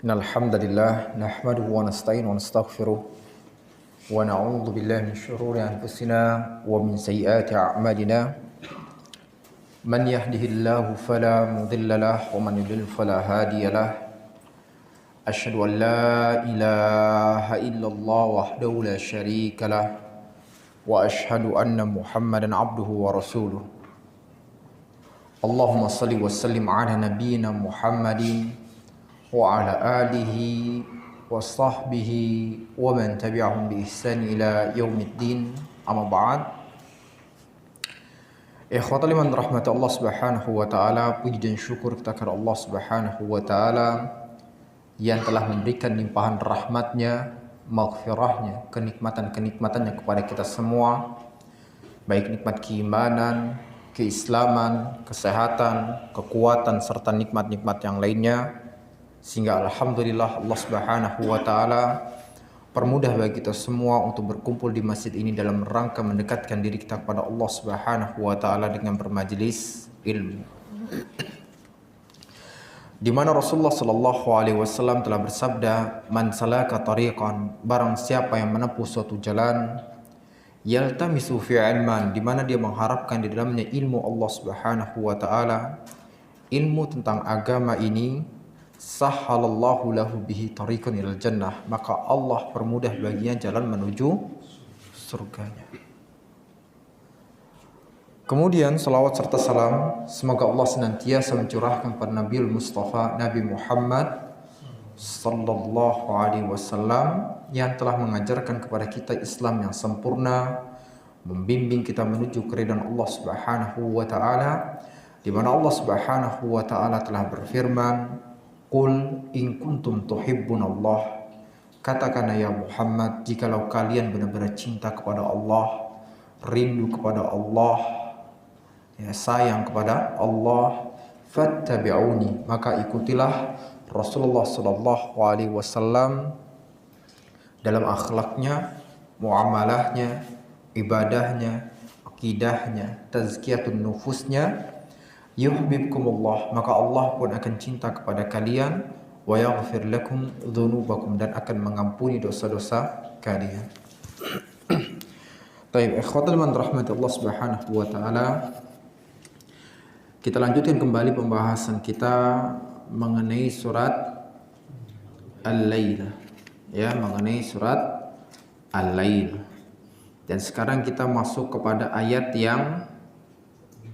Innal hamdalillah nahmaduhu wa nasta'inuhu wa nastaghfiruh wa na'udzu billahi min shururi anfusina wa min sayyiati a'malina. Man yahdihillahu fala mudilla lahu wa man yudlil fala hadiya lahu. Asyhadu an la ilaha illallah wahdahu la syarika lahu wa asyhadu anna Muhammadan abduhu wa rasuluh. Allahumma shalli wa sallim ala nabiyyina Muhammadin wa ala alihi wa sahbihi wa man tabi'ahum bi ihsan ila yaumiddin. Amma ba'd. Ikhwatal iman rahmati Allah Subhanahu wa taala, puji dan syukur kita kepada Allah Subhanahu wa taala yang telah memberikan limpahan rahmatnya, maghfirahnya, kenikmatan-kenikmatannya kepada kita semua, baik nikmat keimanan, keislaman, kesehatan, kekuatan serta nikmat-nikmat yang lainnya. Sehingga alhamdulillah Allah Subhanahu wa taala permudah bagi kita semua untuk berkumpul di masjid ini dalam rangka mendekatkan diri kita kepada Allah Subhanahu wa taala dengan bermajelis ilmu. Di mana Rasulullah sallallahu alaihi wasallam telah bersabda, "Man salaka tariqan," barang siapa yang menempuh suatu jalan, yaltamisu fi ilman, di mana dia mengharapkan di dalamnya ilmu Allah Subhanahu wa taala, ilmu tentang agama ini, sahhalallahu lahu bihi tariqan ilal jannah, maka Allah permudah baginya jalan menuju surganya. Kemudian salawat serta salam semoga Allah senantiasa mencurahkan kepada Nabiul Mustafa Nabi Muhammad sallallahu alaihi wasallam yang telah mengajarkan kepada kita Islam yang sempurna, membimbing kita menuju keridhaan Allah Subhanahu wa taala, di mana Allah Subhanahu wa taala telah berfirman, "Qul in kuntum tuhibbunallah," katakanlah ya Muhammad, jikalau kalian benar-benar cinta kepada Allah, rindu kepada Allah, ya, sayang kepada Allah, fattabi'uni, maka ikutilah Rasulullah sallallahu alaihi wasallam dalam akhlaknya, muamalahnya, ibadahnya, akidahnya, tazkiyatun nufusnya. Yuhibbukumullah, maka Allah pun akan cinta kepada kalian, wa yaghfir lakum dzunubakum, dan akan mengampuni dosa-dosa kalian. Baik, ikhwatul iman rahmati Allah Subhanahu wa taala. Kita lanjutkan kembali pembahasan kita mengenai surat Al-Lail. Ya, mengenai surat Al-Lail. Dan sekarang kita masuk kepada ayat yang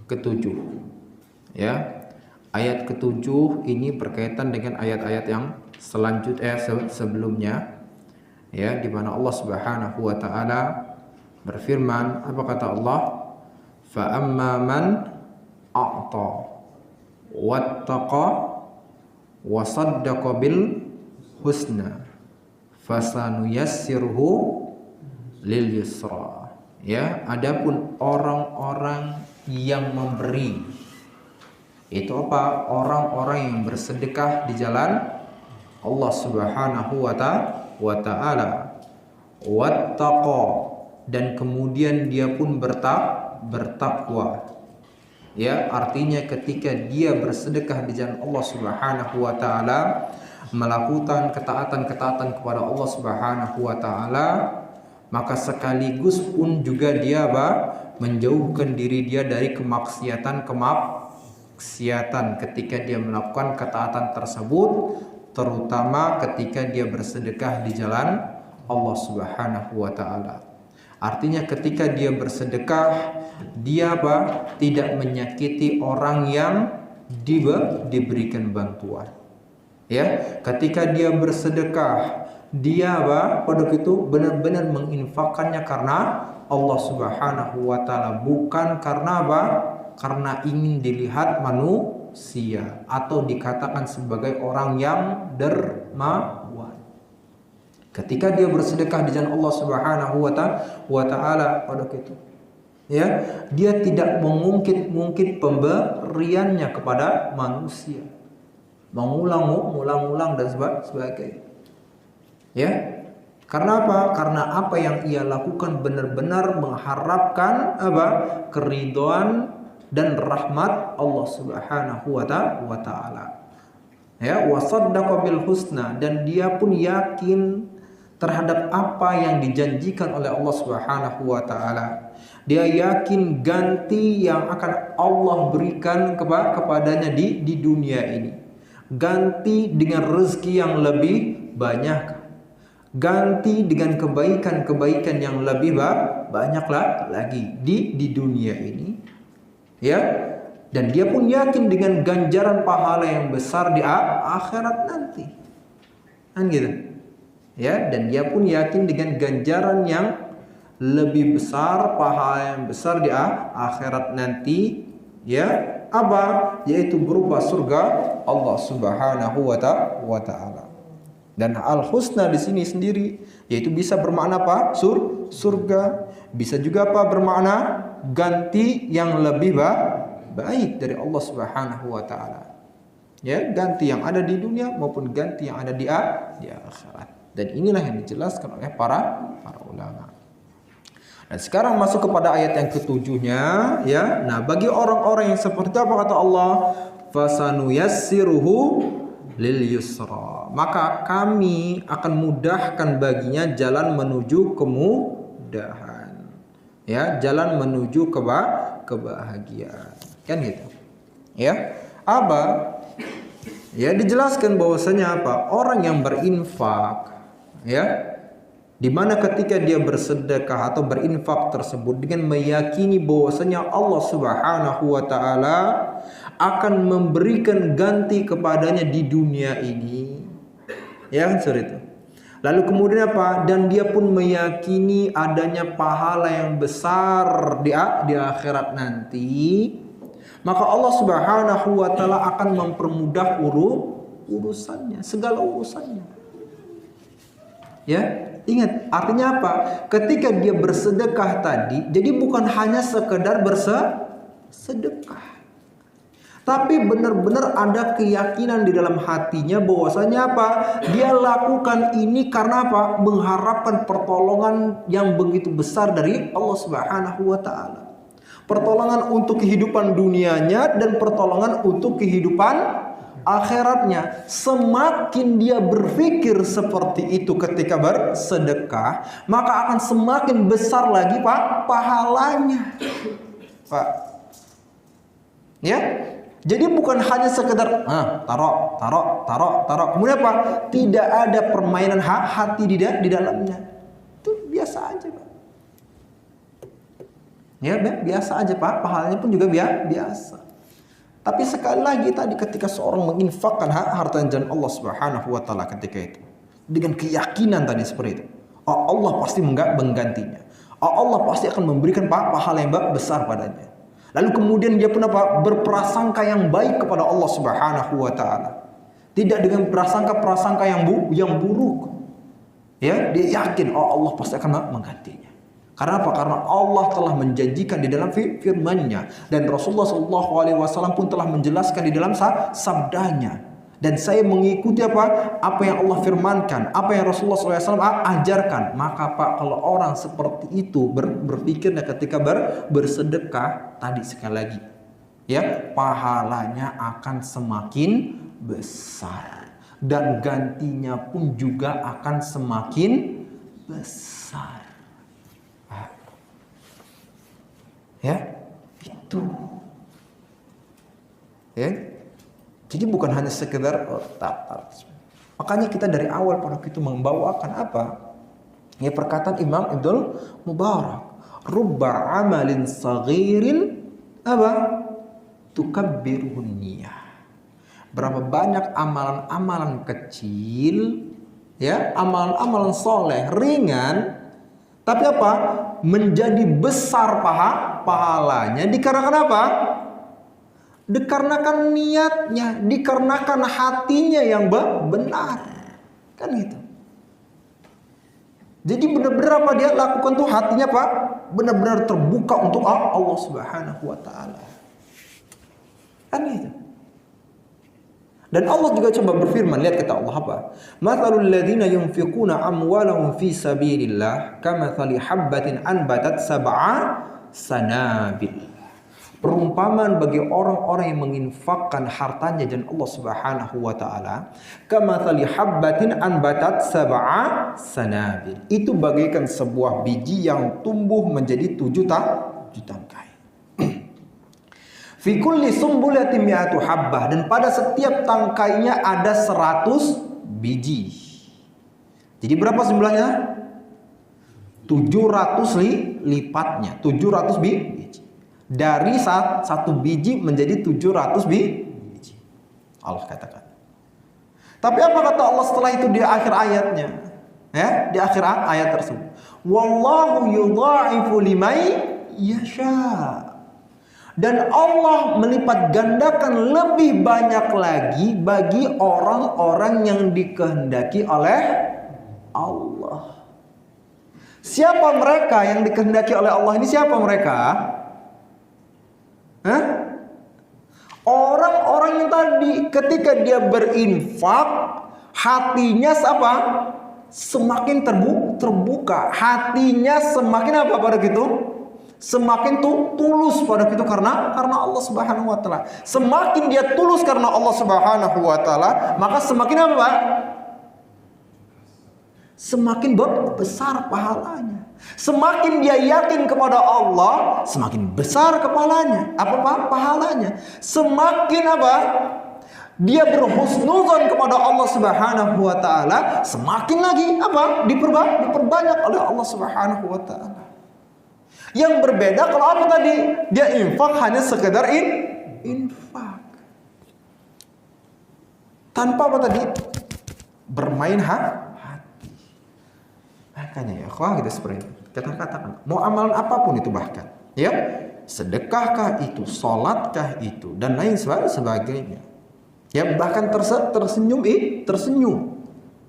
ketujuh. Ya, ayat ketujuh ini berkaitan dengan ayat-ayat yang sebelumnya, ya, di mana Allah Subhanahu wa taala berfirman, apa kata Allah? Fa amma man a'ta wattaqa wa saddaqa bil husna fasanuyassirhu lil yusra. Ya, adapun orang-orang yang memberi, itu apa? Orang-orang yang bersedekah di jalan Allah Subhanahu wa taala, wattaqa, dan kemudian dia pun bertakwa. Ya, artinya ketika dia bersedekah di jalan Allah Subhanahu wa taala, melakukan ketaatan-ketaatan kepada Allah Subhanahu wa taala, maka sekaligus pun juga dia menjauhkan diri dia dari kemaksiatan ketika dia melakukan ketaatan tersebut, terutama ketika dia bersedekah di jalan Allah Subhanahu wa taala. Artinya ketika dia bersedekah, dia tidak menyakiti orang yang diberikan bantuan. Ya, ketika dia bersedekah, dia pada itu benar-benar menginfakkannya karena Allah Subhanahu wa taala, bukan karena karena ingin dilihat manusia atau dikatakan sebagai orang yang dermawan. Ketika dia bersedekah di jalan Allah Subhanahu wa taala pada itu, ya, dia tidak mengungkit pemberiannya kepada manusia, mengulang-ulang dan sebagainya. Ya, karena apa? Karena apa yang ia lakukan benar-benar mengharapkan keridhaan dan rahmat Allah Subhanahu wa taala. Ya, wa saddaqa bil husna, dan dia pun yakin terhadap apa yang dijanjikan oleh Allah Subhanahu wa taala. Dia yakin ganti yang akan Allah berikan kepadanya di dunia ini. Ganti dengan rezeki yang lebih banyak. Ganti dengan kebaikan-kebaikan yang lebih banyak lagi di dunia ini. Ya. Dan dia pun yakin dengan ganjaran pahala yang besar di akhirat nanti. Kan gitu. Ya, dan dia pun yakin dengan ganjaran yang lebih besar, pahala yang besar di akhirat nanti. Ya, apa? Yaitu berupa surga Allah Subhanahu wa taala. Dan al-husna di sini sendiri yaitu bisa bermakna apa? Surga. Bisa juga apa? Bermakna ganti yang lebih baik dari Allah Subhanahu wa taala. Ya, ganti yang ada di dunia maupun ganti yang ada di akhirat. Dan inilah yang dijelaskan oleh para ulama. Dan sekarang masuk kepada ayat yang ketujuhnya, ya. Nah, bagi orang-orang yang seperti apa kata Allah, fasanuyassiruhu lil yusra. Maka kami akan mudahkan baginya jalan menuju kemudahan. Ya, jalan menuju kebahagiaan. Kan gitu. Ya. Apa? Ya, dijelaskan bahwasanya apa? Orang yang berinfak, ya, di mana ketika dia bersedekah atau berinfak tersebut dengan meyakini bahwasanya Allah Subhanahu wa taala akan memberikan ganti kepadanya di dunia ini. Ya, kan seperti itu. Lalu kemudian apa? Dan dia pun meyakini adanya pahala yang besar di akhirat nanti. Maka Allah Subhanahu wa taala akan mempermudah urusannya, segala urusannya. Ya, ingat artinya apa? Ketika dia bersedekah tadi, jadi bukan hanya sekedar bersedekah. Tapi benar-benar ada keyakinan di dalam hatinya bahwasanya apa? Dia lakukan ini karena apa? Mengharapkan pertolongan yang begitu besar dari Allah Subhanahu wa taala. Pertolongan untuk kehidupan dunianya dan pertolongan untuk kehidupan akhiratnya. Semakin dia berpikir seperti itu ketika bersedekah, maka akan semakin besar lagi pahalanya. Pak. Ya? Jadi bukan hanya sekedar taruh. Kemudian apa? Tidak ada permainan hati di dalamnya. Itu biasa aja, Pak. Ya, biasa aja, Pak. Pahalanya pun juga biasa. Tapi sekali lagi tadi ketika seorang menginfakkan harta jalan Allah Subhanahu wa taala ketika itu dengan keyakinan tadi seperti itu, Allah pasti menggantinya. Allah pasti akan memberikan pahala yang besar padanya. Lalu kemudian dia pun apa? Berprasangka yang baik kepada Allah Subhanahu wa taala. Tidak dengan prasangka-prasangka yang buruk. Ya, dia yakin Allah pasti akan menggantinya. Karena apa? Karena Allah telah menjanjikan di dalam firman-Nya dan Rasulullah SAW pun telah menjelaskan di dalam sabdanya. Dan saya mengikuti apa yang Allah firmankan, apa yang Rasulullah SAW ajarkan. Maka Pak, kalau orang seperti itu berpikirnya ketika bersedekah tadi sekali lagi, ya, pahalanya akan semakin besar dan gantinya pun juga akan semakin besar. Ya, itu. Ya. Jadi bukan hanya sekedar Makanya kita dari awal pada itu membawakan apa? Ya, perkataan Imam Ibnul Mubarak, rubba amalin saghirin apa? Tukabbiruhun niyah. Berapa banyak amalan-amalan kecil, ya, amalan-amalan soleh ringan, tapi apa? Menjadi besar pahalanya dikarenakan apa? Dikarenakan niatnya, dikarenakan hatinya yang benar. Kan gitu. Jadi benar-benar apa dia lakukan tuh hatinya Pak? Benar-benar terbuka untuk Allah Subhanahu wa taala. Kan gitu. Dan Allah juga coba berfirman, lihat kata Allah apa? Mathalul ladzina yunfiquna amwalahum fi sabilillah kamathali habbatin anbatat sab'a sanabil. Perumpamaan bagi orang-orang yang menginfakkan hartanya dan Allah Subhanahu wa taala, kamathali habbatin anbatat sab'a sanabil. Itu bagaikan sebuah biji yang tumbuh menjadi 7 tangkai. Fi kulli sumbulatin mi'atu habbah, dan pada setiap tangkainya ada 100 biji. Jadi berapa jumlahnya? 700 lipatnya, 700 biji. Dari satu biji menjadi 700 biji. Allah katakan. Tapi apa kata Allah setelah itu di akhir ayatnya? Ya, di akhir ayat tersebut. Wallahu yudha'ifu liman yasha. Dan Allah melipat gandakan lebih banyak lagi bagi orang-orang yang dikehendaki oleh Allah. Siapa mereka yang dikehendaki oleh Allah ini? Siapa mereka? Orang-orang yang tadi ketika dia berinfak, hatinya apa? Semakin terbuka. Hatinya semakin apa pada gitu? Semakin tulus pada itu karena Allah Subhanahu wa taala. Semakin dia tulus karena Allah Subhanahu wa taala, maka semakin apa, Pak? Semakin besar pahalanya. Semakin dia yakin kepada Allah, semakin besar kepalanya. Pahalanya? Semakin apa? Dia berhusnuzon kepada Allah Subhanahu wa taala, semakin lagi apa? Diperbanyak oleh Allah Subhanahu wa taala. Yang berbeda kalau apa tadi? Dia infak hanya sekedar infak. Tanpa apa tadi? Bermain hati. Makanya ya, kita seperti itu. Kita katakan, mau amalan apapun itu bahkan, ya, sedekahkah itu, sholatkah itu, dan lain sebagainya. Ya, bahkan tersenyum,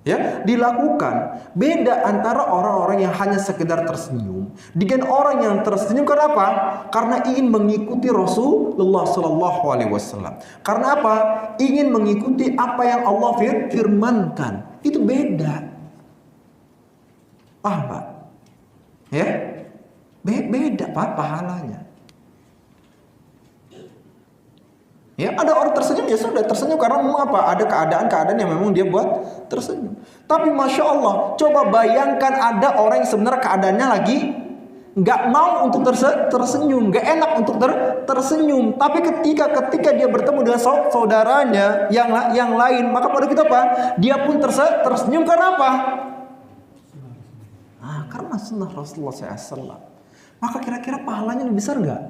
ya, dilakukan. Beda antara orang-orang yang hanya sekedar tersenyum dengan orang yang tersenyum karena apa? Karena ingin mengikuti Rasulullah Sallallahu Alaihi Wasallam. Karena apa? Ingin mengikuti apa yang Allah firmankan. Itu beda. Paham, Pak? Ya, beda Pak pahalanya. Ya, ada orang tersenyum, ya sudah tersenyum karena memang apa? Ada keadaan-keadaan yang memang dia buat tersenyum. Tapi Masya Allah, coba bayangkan ada orang yang sebenarnya keadaannya lagi nggak mau untuk tersenyum, nggak enak untuk tersenyum. Tapi ketika dia bertemu dengan saudaranya yang lain, maka pada kita apa? Dia pun tersenyum karena apa? Karena sunnah Rasulullah SAW. Maka kira-kira pahalanya lebih besar nggak?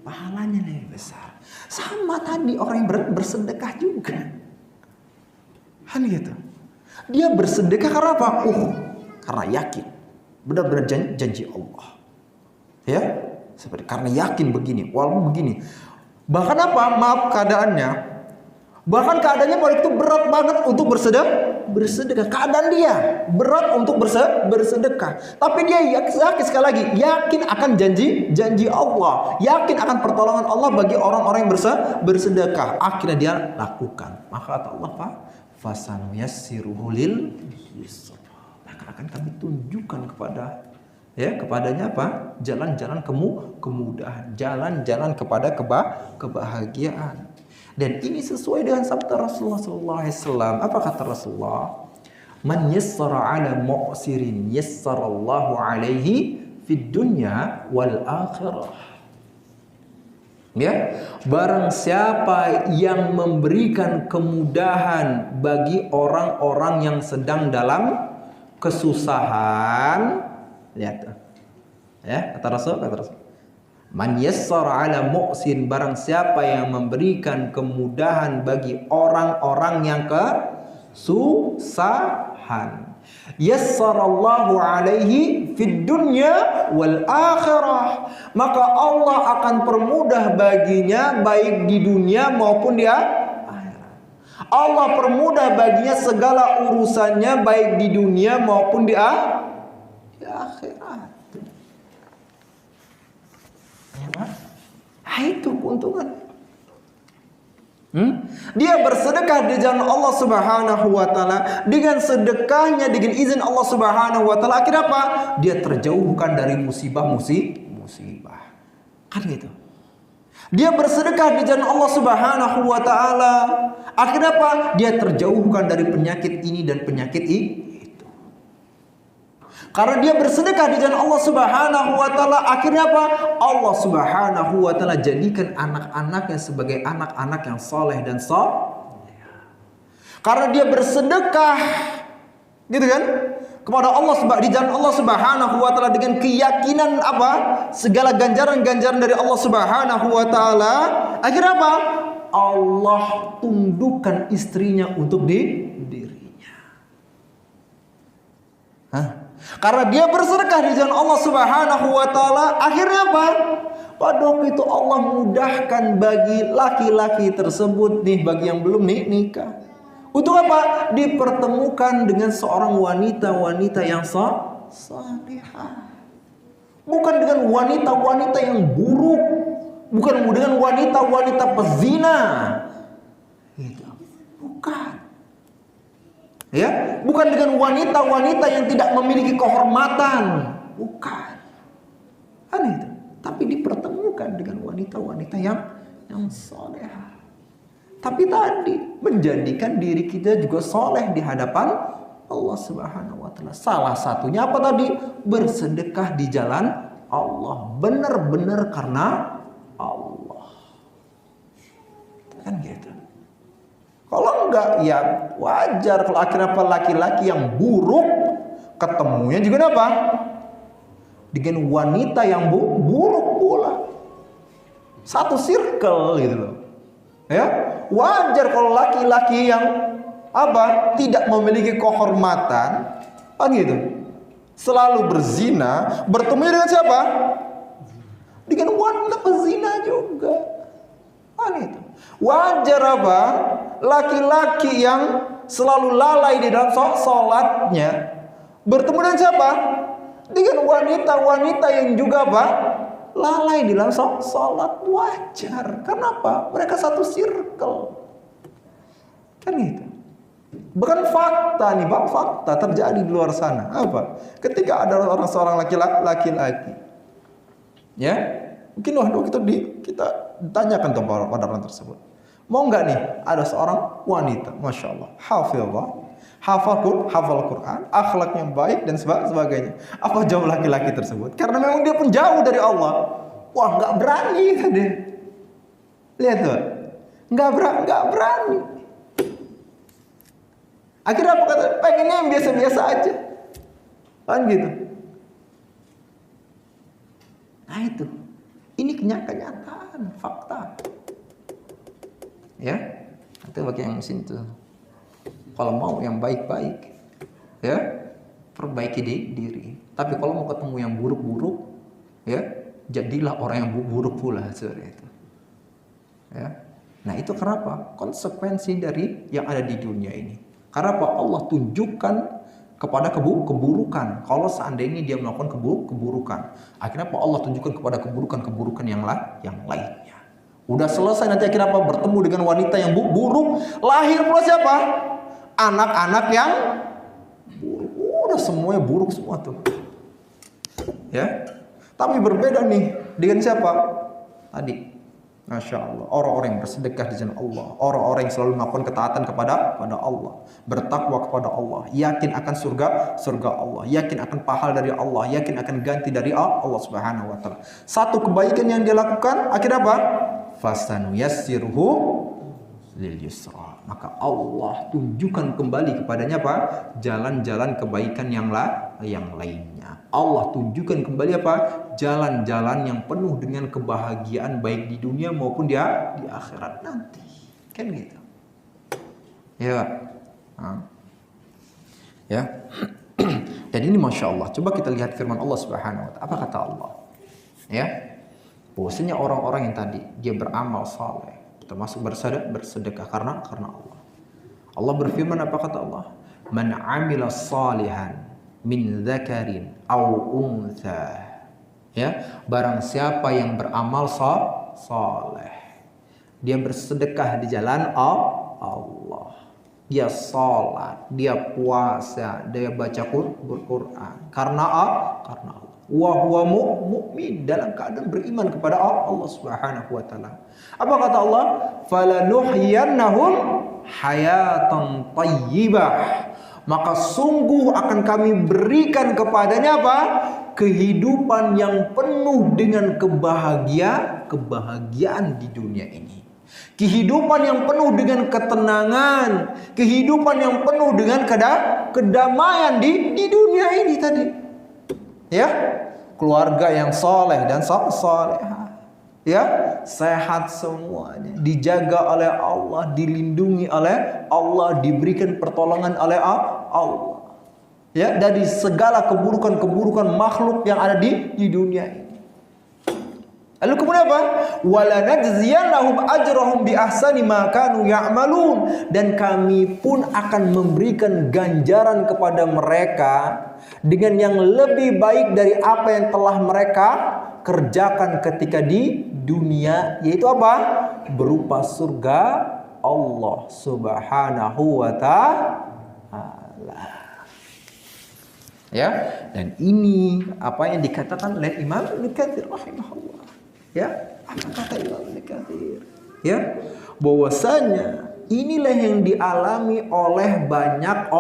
Pahalanya lebih besar. Sama tadi orang yang bersedekah juga. Kan gitu. Dia bersedekah karena apa? Karena yakin. Benar-benar janji Allah. Ya, seperti karena yakin begini, walaupun begini. Bahkan apa? Maaf keadaannya. Bahkan keadaannya pada itu berat banget untuk bersedekah. Keadaan dia berat untuk bersedekah. Tapi dia yakin sekali lagi, yakin akan janji Allah, yakin akan pertolongan Allah bagi orang-orang yang bersedekah. Akhirnya dia lakukan. Maka kata Allah, Pak, fasanuyassiruhu lil yusra. Maka akan kami tunjukkan kepadanya apa? Jalan-jalan kemudahan, jalan-jalan kepada kebahagiaan. Dan ini sesuai dengan sabda Rasulullah SAW. Apa kata Rasulullah? Man yassara ala mu'sirin yassarallahu alaihi fid dunya wal akhirah. Ya, barang siapa yang memberikan kemudahan bagi orang-orang yang sedang dalam kesusahan, lihat. Ya, kata Rasul. Man yassara ala mu'sin, barang siapa yang memberikan kemudahan bagi orang-orang yang kesusahan, yassarallahu alaihi fid dunya wal akhirah, maka Allah akan permudah baginya baik di dunia maupun di akhirat. Allah permudah baginya segala urusannya baik di dunia maupun di akhirat. Itu keuntungan. Dia bersedekah di jalan Allah Subhanahu wa taala. Dengan sedekahnya, dengan izin Allah Subhanahu wa taala, akhirnya apa? Dia terjauhkan dari musibah. Kan gitu. Dia bersedekah di jalan Allah Subhanahu wa taala. Akhirnya apa? Dia terjauhkan dari penyakit ini dan penyakit itu. Karena dia bersedekah di jalan Allah Subhanahu wa taala, akhirnya apa? Allah Subhanahu wa taala jadikan anak-anaknya sebagai anak-anak yang soleh dan karena dia bersedekah, gitu kan, kepada Allah di jalan Allah Subhanahu wa taala dengan keyakinan apa? Segala ganjaran-ganjaran dari Allah Subhanahu wa taala. Akhirnya apa? Allah tundukkan istrinya untuk dirinya. Karena dia bersedekah di jalan Allah Subhanahu wa taala, akhirnya apa? Pada waktu itu Allah mudahkan bagi laki-laki tersebut nih, bagi yang belum nikah. Untuk apa? Dipertemukan dengan seorang wanita-wanita yang salihah. Bukan dengan wanita-wanita yang buruk. Bukan dengan wanita-wanita pezina. Bukan. Ya, bukan dengan wanita-wanita yang tidak memiliki kehormatan. Bukan. Itu. Tapi dipertemukan dengan wanita-wanita yang salihah. Tapi tadi menjadikan diri kita juga soleh di hadapan Allah Subhanahu wa taala. Salah satunya apa tadi? Bersedekah di jalan Allah. Benar-benar karena Allah. Kan gitu. Kalau enggak ya wajar kalau akhirnya apa, laki-laki yang buruk ketemunya juga apa? Dengan wanita yang buruk pula. Satu circle gitu loh. Ya, wajar kalau laki-laki yang apa? Tidak memiliki kehormatan, kan gitu. Selalu berzina, bertemu dengan siapa? Dengan wanita pezina juga. Kan itu. Wajar apa? Laki-laki yang selalu lalai di dalam sholatnya, bertemu dengan siapa? Dengan wanita-wanita yang juga apa? Lalai di dalam sholat. Wajar. Kenapa? Mereka satu circle. Kan gitu. Bukan fakta nih, Pak. Fakta terjadi di luar sana. Apa? Ketika ada seorang laki-laki, ya, mungkin waktu kita tanyakan pada orang tersebut. Mau nggak nih ada seorang wanita, masya Allah, hafal Quran, akhlaknya baik dan sebagainya. Apa jawab laki-laki tersebut? Karena memang dia pun jauh dari Allah. Wah, nggak berani tadi. Lihat tuh, nggak berani. Akhirnya apa kata? Pengennya yang biasa-biasa aja, kan gitu. Nah itu, ini kenyataan, fakta. Ya, itu bagi yang mesin tuh. Kalau mau yang baik-baik, ya perbaiki diri. Tapi kalau mau ketemu yang buruk-buruk, ya jadilah orang yang buruk pula seperti itu. Ya, nah itu kenapa? Konsekuensi dari yang ada di dunia ini. Karena apa? Allah tunjukkan kepada keburukan. Kalau seandainya dia melakukan keburukan, akhirnya apa? Allah tunjukkan kepada keburukan yang lainnya. Udah selesai nanti akhirnya apa? Bertemu dengan wanita yang buruk, lahir pula siapa? Anak-anak yang buruk. Udah semuanya buruk semua tuh. Ya. Tapi berbeda nih dengan siapa? Tadi. Masya Allah. Orang-orang yang bersedekah di jalan Allah. Orang-orang yang selalu melakukan ketaatan kepada Allah. Bertakwa kepada Allah. Yakin akan surga Allah. Yakin akan pahala dari Allah. Yakin akan ganti dari Allah Subhanahu wa taala. Satu kebaikan yang dia lakukan akhirnya apa? Fasanuyassirhu lil yusra. Maka Allah tunjukkan kembali kepadanya apa? Jalan-jalan kebaikan yang lainnya. Allah tunjukkan kembali apa? Jalan-jalan yang penuh dengan kebahagiaan baik di dunia maupun di akhirat nanti. Kan gitu. Ya. Ya. Dan ini Masya Allah. Coba kita lihat firman Allah Subhanahu wa ta'ala. Apa kata Allah? Ya. Bahwasanya orang-orang yang tadi dia beramal saleh, termasuk bersedekah karena Allah. Allah berfirman, apa kata Allah? Man 'amila salihan min dzakarin aw untha. Ya, barang siapa yang beramal saleh, dia bersedekah di jalan Allah. Dia salat, dia puasa, dia baca Quran karena Allah. wa huwa mu'min, dalam keadaan beriman kepada Allah Subhanahu wa taala. Apa kata Allah? Falanuhyiyannahum hayatan thayyibah. Maka sungguh akan kami berikan kepadanya apa? Kehidupan yang penuh dengan kebahagiaan di dunia ini. Kehidupan yang penuh dengan ketenangan, kehidupan yang penuh dengan kedamaian di dunia ini tadi. Ya, keluarga yang soleh dan solehah. Ya, sehat semuanya, dijaga oleh Allah, dilindungi oleh Allah, diberikan pertolongan oleh Allah. Ya, dari segala keburukan-keburukan makhluk yang ada di dunia ini. Lalu kemudian apa? Wala najziyannahum ajrahum bi ahsani ma kanu ya'malun, dan kami pun akan memberikan ganjaran kepada mereka dengan yang lebih baik dari apa yang telah mereka kerjakan ketika di dunia, yaitu apa? Berupa surga Allah Subhanahu wa taala. Ya, dan ini apa yang dikatakan oleh Imam Ibnu Katsir rahimahullah. Ya, apa kata Imam Ibnu Katsir? Ya, bahwasanya inilah yang dialami oleh banyak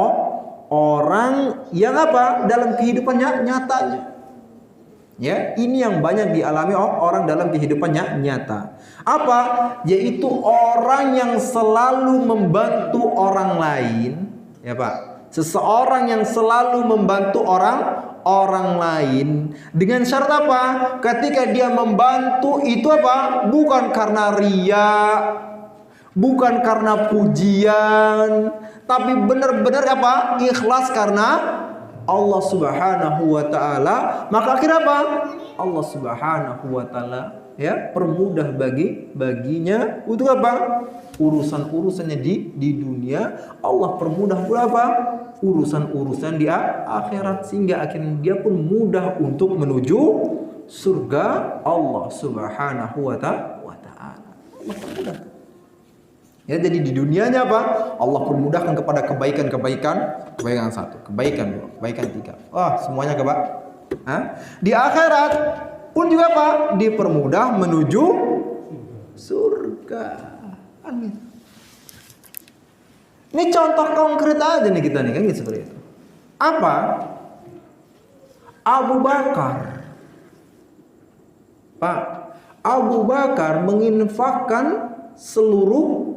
orang yang apa? Dalam kehidupannya nyatanya. Ya, ini yang banyak dialami orang dalam kehidupannya nyata. Apa? Yaitu orang yang selalu membantu orang lain, ya Pak. Seseorang yang selalu membantu orang lain dengan syarat apa? Ketika dia membantu itu apa? Bukan karena ria, bukan karena pujian, tapi benar-benar apa? Ikhlas karena Allah Subhanahu wa taala. Maka akhirnya apa? Allah Subhanahu wa taala ya permudah baginya untuk apa? Urusan-urusannya di dunia. Allah permudah pula apa? Urusan-urusan di akhirat, sehingga akhirnya dia pun mudah untuk menuju surga Allah Subhanahu wa taala. Allah permudah. Ya, jadi di dunianya apa? Allah permudahkan kepada kebaikan satu, kebaikan dua, kebaikan tiga. Wah, semuanya di akhirat pun juga apa? Dipermudah menuju surga. Amin. Ini contoh konkret aja nih kita nih, kan gitu seperti itu. Apa? Abu Bakar. Pak, Abu Bakar menginfakkan seluruh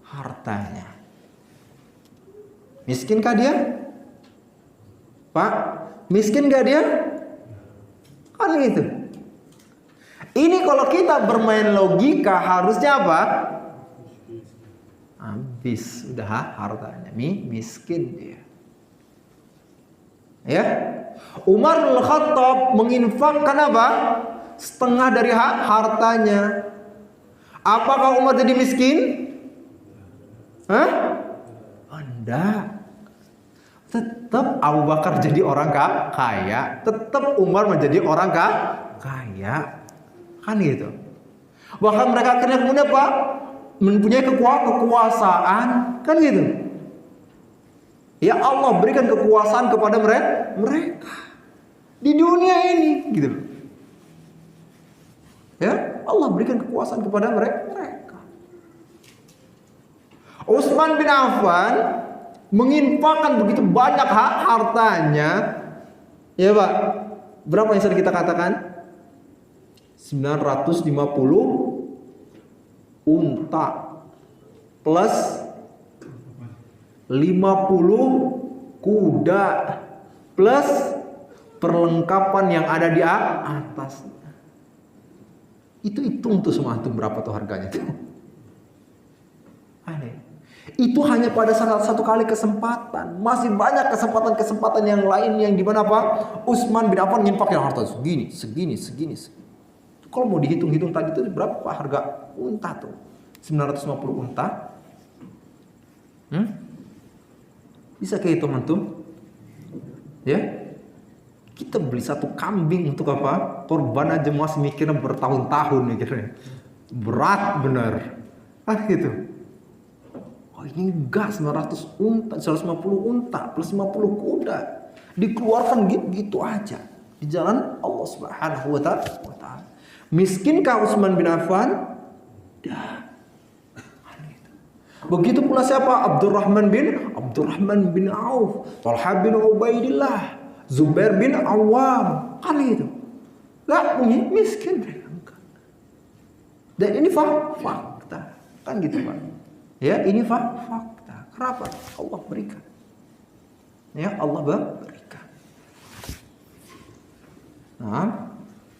hartanya. Miskinkah dia? Pak, miskinkah dia? Kan gitu. Ini kalau kita bermain logika harusnya apa? Habis udah hartanya, miskin dia. Ya. Umar bin Khattab menginfakkan apa? Setengah dari hartanya. Apakah Umar jadi miskin? Enggak. Tetap Abu Bakar jadi orang kaya, tetap Umar menjadi orang kaya. Kan gitu. Bahkan mereka akhirnya kemudian apa? Mempunyai kekuasaan, kan gitu. Ya, Allah berikan kekuasaan kepada mereka di dunia ini, gitu. Ya, Allah berikan kekuasaan kepada mereka. Utsman bin Affan menginfakkan begitu banyak hartanya. Ya, Pak. Berapa yang sudah kita katakan? 950 unta plus 50 kuda plus perlengkapan yang ada di atas. Itu hitung tuh semua tuh berapa tuh harganya tuh. Aneh. Itu hanya pada satu kali kesempatan. Masih banyak kesempatan-kesempatan yang lain yang dimana apa? Utsman bin Affan nginfakin harta segini. Kalau mau dihitung-hitung tadi itu berapa harga unta tuh? 950 unta. Bisa kehitung antum? Ya. Kita beli satu kambing untuk apa? Korban aja masih mikirnya bertahun-tahun mikirnya. Berat bener. Gitu. Oh, ini enggak 900 unta, 150 unta plus 50 kuda. Dikeluarkan gitu aja. di jalan Allah Subhanahu wa taala. Miskinkah Utsman bin Affan? Tidak. Begitu pula siapa? Abdurrahman bin Auf, Talha bin Ubaidillah, Zubair bin Awam. Kan itu. Enggak miskin mereka. Dan ini fakta. Kan gitu, Pak. Ya, ini fakta. Kenapa? Allah berikan. Ya, Allah berikan.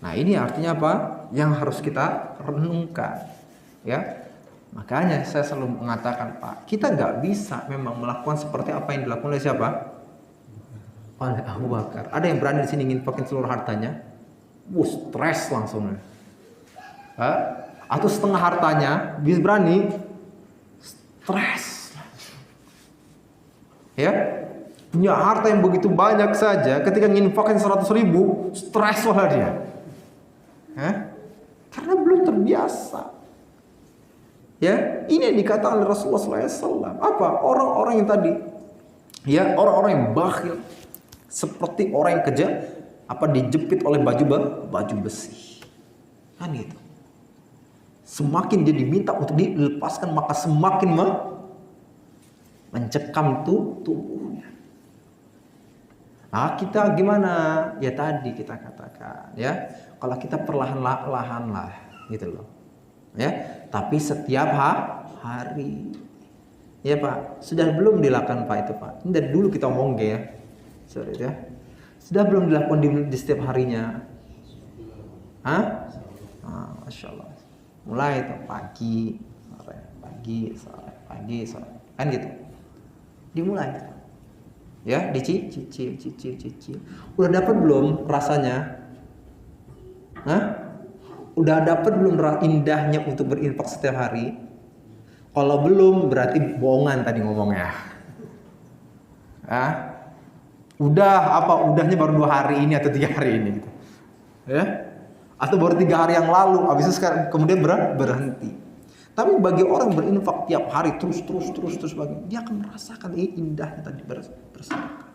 Nah, ini artinya apa? Yang harus kita renungkan. Ya. Makanya saya selalu mengatakan, Pak, kita nggak bisa memang melakukan seperti apa yang dilakukan oleh siapa? Oleh Abu Bakar. Ada yang berani di sini nginfakin seluruh hartanya? Stres langsung. Atau setengah hartanya, bisa berani? Stres. Ya, punya harta yang begitu banyak saja, ketika nginfakin 100.000, stres lah dia. Karena belum terbiasa. Ya, ini yang dikatakan oleh Rasulullah SAW. Apa? Orang-orang yang tadi, ya, orang-orang yang bakhil, seperti orang yang keja, dijepit oleh baju besi. Kan gitu. Semakin dia diminta untuk dilepaskan, maka semakin mencekam tubuhnya. Nah, kita gimana? Ya tadi kita katakan, ya, kalau kita perlahan-lahan lah, gitu loh. Ya, tapi setiap hari. Ya, Pak, sudah belum dilakukan, Pak, itu, Pak? Ini dari dulu kita ngomong ya. Sorry ya. Sudah belum dilakukan di setiap harinya? Masya Allah. Mulai itu pagi, sore. Kan gitu. Dimulai. Ya, dicicil. Udah dapat belum rasanya? Udah dapat belum indahnya untuk berinfak setiap hari? Kalau belum, berarti bohongan tadi ngomongnya. Udahnya baru 2 hari ini atau 3 hari ini gitu. Ya? Atau baru 3 hari yang lalu, habis itu sekarang kemudian berhenti. Tapi bagi orang berinfak tiap hari terus dia akan merasakan indahnya tadi bersedekah.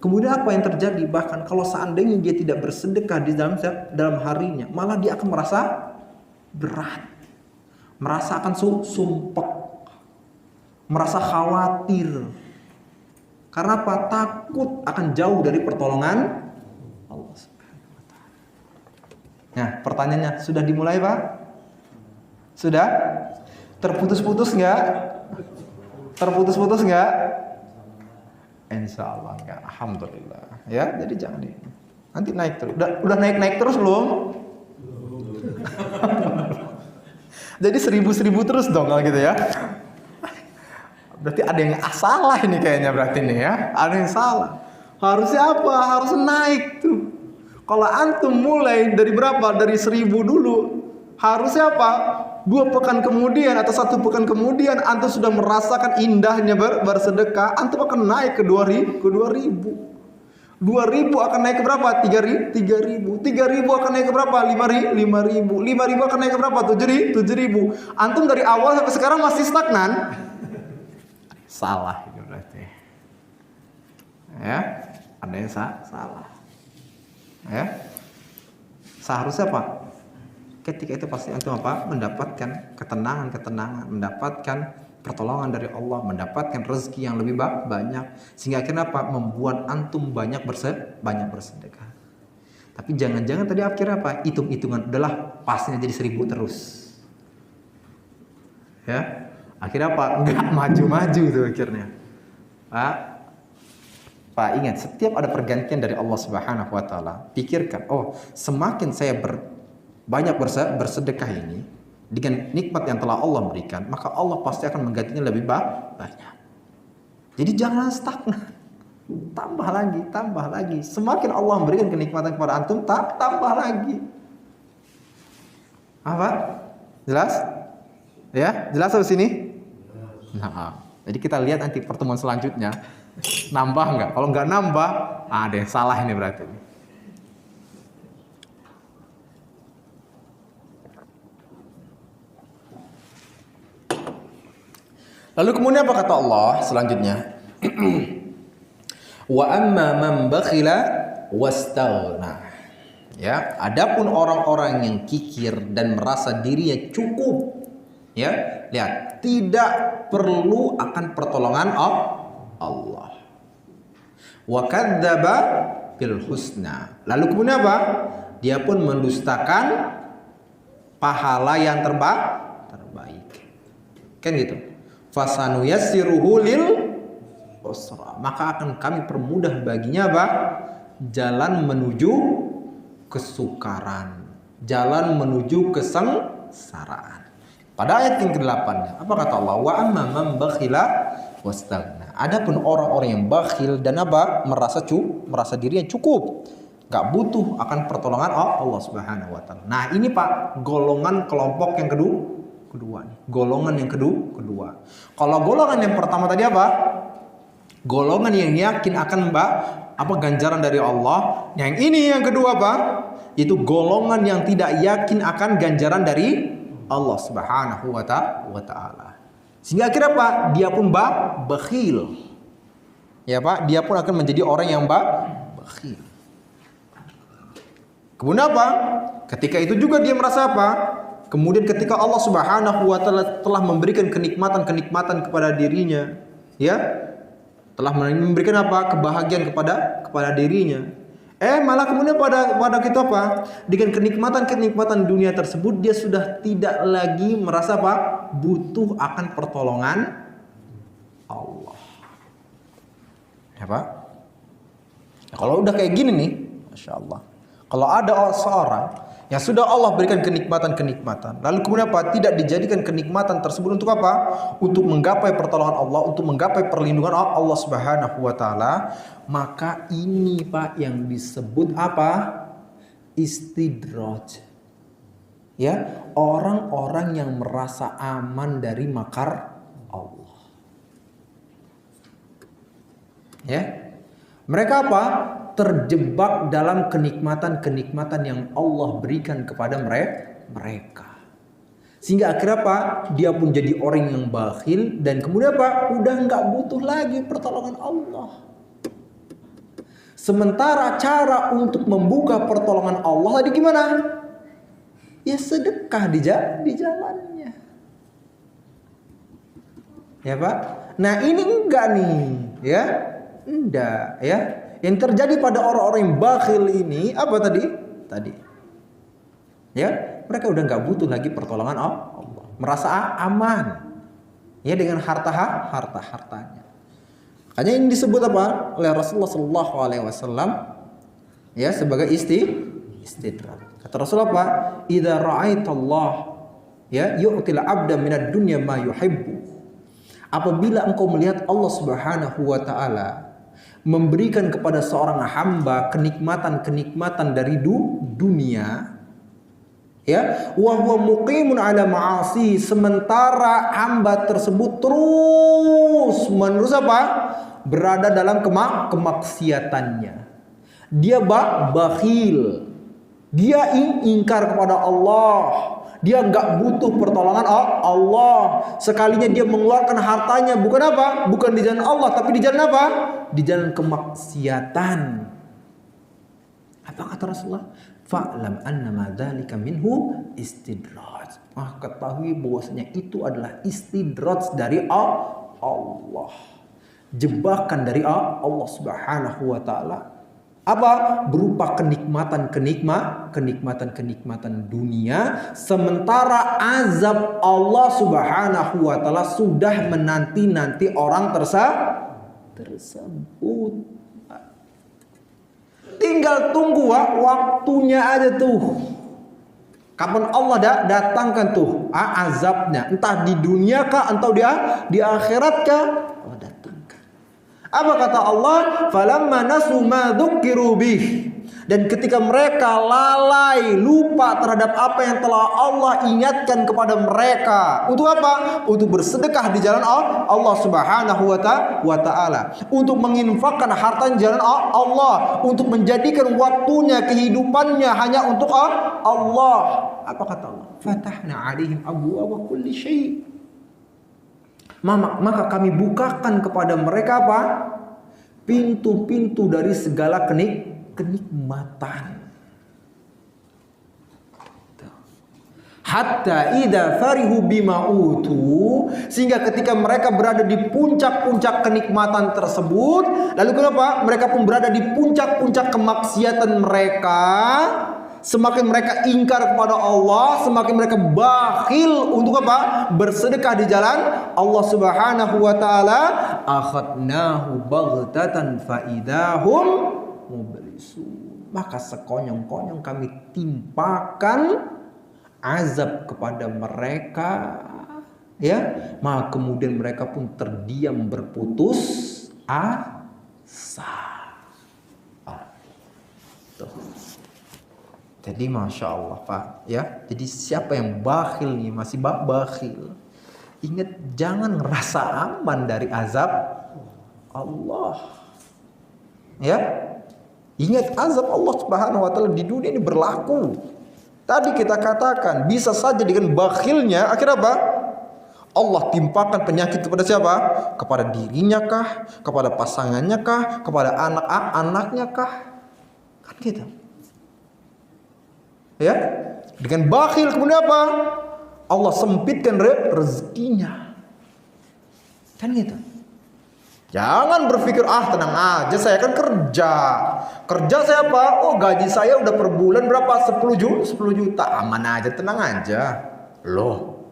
Kemudian apa yang terjadi? Bahkan kalau seandainya dia tidak bersedekah di dalam harinya, malah dia akan merasa berat, merasa akan sumpek, merasa khawatir. Karena apa? Takut akan jauh dari pertolongan Allah Subhanahu wa taala. Nah, pertanyaannya, sudah dimulai, Pak? Sudah? Terputus-putus enggak? Insya Allah enggak. Alhamdulillah. Ya, jadi jangan nanti naik terus. Udah naik terus belum? Jadi 1000 terus dong kalau gitu ya. Berarti ada yang salah ini kayaknya berarti nih ya. Ada yang salah. Harusnya apa? Harus naik tuh. Kalau antum mulai dari berapa? Dari 1000 dulu. Harusnya apa? 2 pekan kemudian atau 1 pekan kemudian antum sudah merasakan indahnya bersedekah, antum akan naik ke 2000. 2000 akan naik ke berapa? 3000. 3000 akan naik ke berapa? 5000. 5000 akan naik ke berapa? 7000. Antum dari awal sampai sekarang masih stagnan. Salah itu berarti. Ya, ada yang salah. Ya. Seharusnya apa? Ketika itu pasti antum apa? Mendapatkan ketenangan, mendapatkan pertolongan dari Allah, mendapatkan rezeki yang lebih banyak, sehingga akhirnya apa? Membuat antum banyak bersedekah. Tapi jangan-jangan tadi akhirnya apa? Hitung-hitungan adalah pasnya jadi 1000 terus. Ya, akhirnya apa? Enggak maju-maju itu akhirnya. Pak, ingat, setiap ada pergantian dari Allah Subhanahu wa taala, pikirkan, semakin saya banyak bersedekah ini dengan nikmat yang telah Allah berikan, maka Allah pasti akan menggantinya lebih banyak. Jadi jangan stagnan, tambah lagi. Semakin Allah memberikan kenikmatan kepada antum, tambah lagi. Apa? Jelas? Ya, jelas sampai sini? Nah, jadi kita lihat nanti pertemuan selanjutnya nambah nggak? Kalau nggak nambah, ada yang salah ini berarti. Lalu kemudian apa kata Allah selanjutnya? Wa amma man bakhila wastaghna. Ya, adapun orang-orang yang kikir dan merasa dirinya cukup, ya, lihat, tidak perlu akan pertolongan Allah. Wa kadzdzaba bil husna. Lalu kemudian apa? Dia pun mendustakan pahala yang terbaik. Kan gitu. Fasanuyassiruhu lil usra. Maka akan kami permudah baginya apa? Jalan menuju kesukaran, jalan menuju kesengsaraan. Pada ayat yang ke-8, apa kata Allah? Wa amma man bakhila wastaghna. Adapun orang-orang yang bakhil dan apa? Merasa dirinya cukup, gak butuh akan pertolongan Allah Subhanahu wa taala. Nah, ini Pak, golongan kelompok yang kedua nih. Golongan yang kedua. Kalau golongan yang pertama tadi apa? Golongan yang yakin akan ganjaran dari Allah. Yang ini yang kedua apa? Itu golongan yang tidak yakin akan ganjaran dari Allah Subhanahu wa taala. Sehingga akhirnya Pak, dia pun bakhil. Ya Pak, dia pun akan menjadi orang yang bakhil. Kemudian apa? Ketika itu juga dia merasa apa? Kemudian ketika Allah Subhanahu wa taala telah memberikan kenikmatan kepada dirinya, ya, telah memberikan apa? Kebahagiaan kepada dirinya. Malah kemudian pada kita apa? Dengan kenikmatan dunia tersebut dia sudah tidak lagi merasa apa? Butuh akan pertolongan Allah. Ya Pak? Nah, kalau udah kayak gini nih, Masya Allah. Kalau ada seorang yang sudah Allah berikan kenikmatan, lalu kemudian apa? Tidak dijadikan kenikmatan tersebut untuk apa? Untuk menggapai pertolongan Allah, untuk menggapai perlindungan Allah Subhanahu wa taala, maka ini Pak yang disebut apa? Istidraj. Ya, orang-orang yang merasa aman dari makar Allah. Ya. Mereka apa? Terjebak dalam kenikmatan yang Allah berikan kepada mereka. Sehingga akhirnya Pak, dia pun jadi orang yang bakhil dan kemudian Pak, udah nggak butuh lagi pertolongan Allah. Sementara cara untuk membuka pertolongan Allah tadi gimana? Ya sedekah di jalannya. Ya Pak. Nah ini enggak nih, ya. Enggak, ya. Yang terjadi pada orang-orang yang bakhil ini apa tadi? Ya, mereka udah nggak butuh lagi pertolongan Allah. Merasa aman, ya, dengan hartanya. Makanya ini disebut apa? Oleh Rasulullah Sallallahu Alaihi Wasallam, ya, sebagai istidraj. Kata Rasulullah apa? Idza ra'aitallah, ya, yu'til 'abda minad dunya ma yuhibbu. Apabila engkau melihat Allah Subhanahu wa taala memberikan kepada seorang hamba kenikmatan dari dunia, ya, wa huwa muqimun ala ma'asi, sementara hamba tersebut terus menerus apa? Berada dalam kemaksiatannya. Dia bakhil. Dia ingkar kepada Allah. Dia nggak butuh pertolongan Allah. Sekalinya dia mengeluarkan hartanya bukan apa? Bukan di jalan Allah, tapi di jalan apa? Di jalan kemaksiatan. Apa kata Rasulullah? Fa'lam annama dzalika minhu istidraj. Ketahui bahwasanya itu adalah istidraj dari Allah. Jebakan dari Allah Subhanahu wa taala. Apa? Berupa kenikmatan dunia, sementara azab Allah Subhanahu wa taala sudah menanti orang tersebut. Tinggal tunggu waktunya aja tuh. Kapan Allah datangkan tuh azabnya, entah di dunia kah atau di akhirat kah? Allah datangkan. Apa kata Allah? Falamma nasu ma dzukiru bih. Dan ketika mereka lalai, lupa terhadap apa yang telah Allah ingatkan kepada mereka. Untuk apa? Untuk bersedekah di jalan Allah Subhanahu wa ta'ala. Untuk menginfakkan harta di jalan Allah. Untuk menjadikan waktunya, kehidupannya hanya untuk Allah. Apa kata Allah? Fatahna alaihim abwaaba kulli syai'. Maka kami bukakan kepada mereka apa? Pintu-pintu dari segala kenikmatan. Hatta idza farihu bima utu, sehingga ketika mereka berada di puncak-puncak kenikmatan tersebut, lalu kenapa? Mereka pun berada di puncak-puncak kemaksiatan mereka. Semakin mereka ingkar kepada Allah, semakin mereka bakhil untuk apa? Bersedekah di jalan Allah Subhanahu wa taala. Akhadnahu baghtatan fa idahum mublisun. Maka sekonyong-konyong kami timpakan azab kepada mereka, ya, maka kemudian mereka pun terdiam berputus asa. Tuh. Jadi masya Allah Pak, ya. Jadi siapa yang bakhil nih, masih bakhil, ingat jangan ngerasa aman dari azab Allah, ya. Ingat azab Allah Subhanahu wa taala di dunia ini berlaku. Tadi kita katakan bisa saja dengan bakhilnya akhirnya apa? Allah timpakan penyakit kepada siapa? Kepada dirinya kah? Kepada pasangannya kah? Kepada anak-anaknya kah? Kan gitu. Ya, dengan bakhil kemudian apa? Allah sempitkan rezekinya. Kan gitu. Jangan berpikir tenang aja, saya kan kerja. Kerja saya apa? Oh, gaji saya udah per bulan berapa? 10 juta. Aman aja, tenang aja. Loh.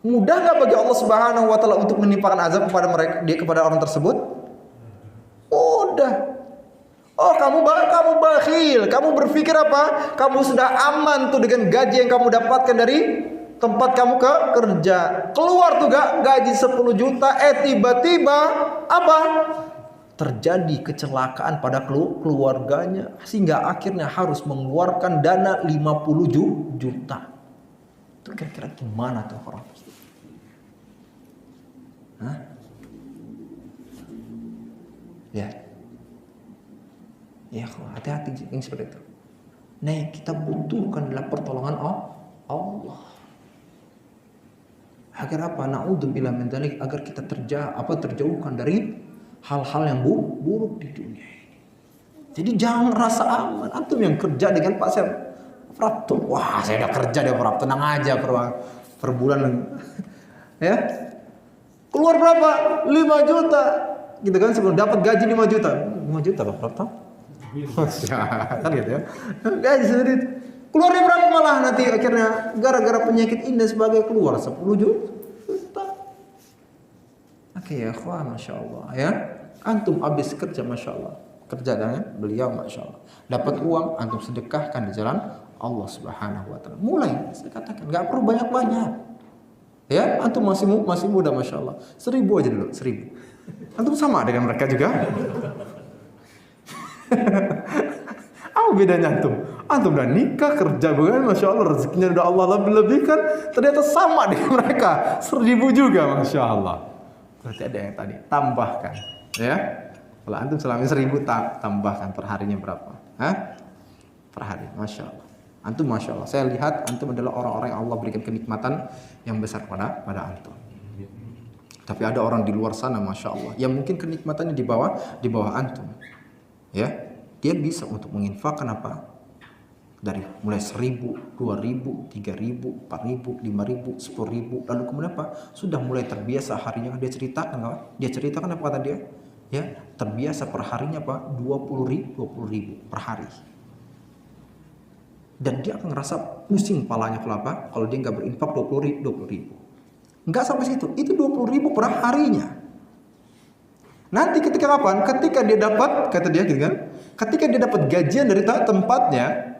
Mudah nggak bagi Allah Subhanahu wa taala untuk menimpakan azab kepada mereka, kepada orang tersebut? Udah. Oh, kamu bakhil. Kamu berpikir apa? Kamu sudah aman tuh dengan gaji yang kamu dapatkan dari tempat kamu kerja. Keluar tuh gaji 10 juta, tiba-tiba apa? Terjadi kecelakaan pada keluarganya sehingga akhirnya harus mengeluarkan dana 50 juta. Itu kira-kira gimana tuh orang? Hah? Ya. Ya, hati-hati yang seperti itu. Nah, yang kita butuhkan adalah pertolongan Allah. Agar apa? Na'udzubillah min dzalik, agar kita terjauhkan dari hal-hal yang buruk di dunia ini. Jadi jangan rasa aman. Antum yang kerja dengan Pak Prapto, wah saya udah kerja deh Prapto, tenang aja per bulan. Ya. Keluar berapa? 5 juta. Gitu kan, sebelum dapat gaji 5 juta. 5 juta Pak Prapto? Kan gitu ya. Gaji sendiri. Keluarnya berapa malah nanti akhirnya gara-gara penyakit ini sebagai keluar 10 juta. Oke ya, masya Allah ya. Antum habis kerja masya Allah, kerja dengan beliau masya Allah. Dapat uang, antum sedekahkan di jalan Allah Subhanahu wa taala. Mulai saya katakan nggak perlu banyak-banyak. Ya, antum masih muda masya Allah. 1.000 aja dulu, 1.000. Antum sama dengan mereka juga. Apa bedanya antum? Antum udah nikah, kerja bukan, masya Allah rezekinya udah Allah lebih-lebihkan, ternyata sama dengan mereka 1.000 juga, masya Allah. Berarti ada yang tadi tambahkan, ya. Kalau antum selama 1.000 tambahkan per harinya berapa? Per hari, masya Allah. Antum masya Allah. Saya lihat antum adalah orang-orang yang Allah berikan kenikmatan yang besar pada antum. Tapi ada orang di luar sana, masya Allah, yang mungkin kenikmatannya di bawah antum. Ya, dia bisa untuk menginfakkan apa? Dari mulai 1.000, 2.000, 3.000, 4.000, 5.000, 10.000, lalu kemudian apa? Sudah mulai terbiasa harinya dia ceritakan apa kata dia? Ya, terbiasa per harinya apa? 20.000 per hari. Dan dia akan ngerasa pusing palanya kalau dia nggak berinfak 20.000. Nggak sampai situ, itu 20.000 per harinya. Nanti ketika kapan? Ketika dia dapat, kata dia gitu kan, ketika dia dapat gajian dari tempatnya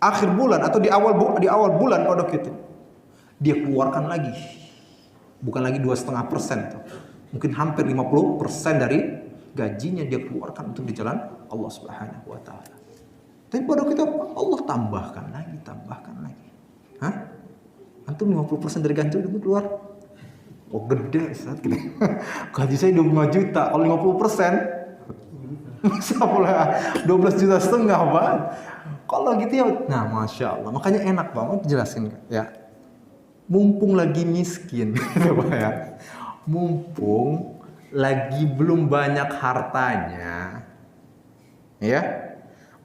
akhir bulan atau di awal bulan pada gitu, dia keluarkan lagi, bukan lagi 2,5%, mungkin hampir 50% dari gajinya dia keluarkan untuk di jalan Allah Subhanahu wa taala. Tapi pada kita Allah tambahkan lagi. Hah? Antum 50% dari gaji itu keluar. Oh gede saat gitu. Gaji saya 25 juta, kalau 50% masa pula 12 juta setengah Pak. Kalau gitu ya, nah masya Allah, makanya enak banget jelasin ya. Mumpung lagi miskin, gitu Pak ya. Mumpung lagi belum banyak hartanya, ya,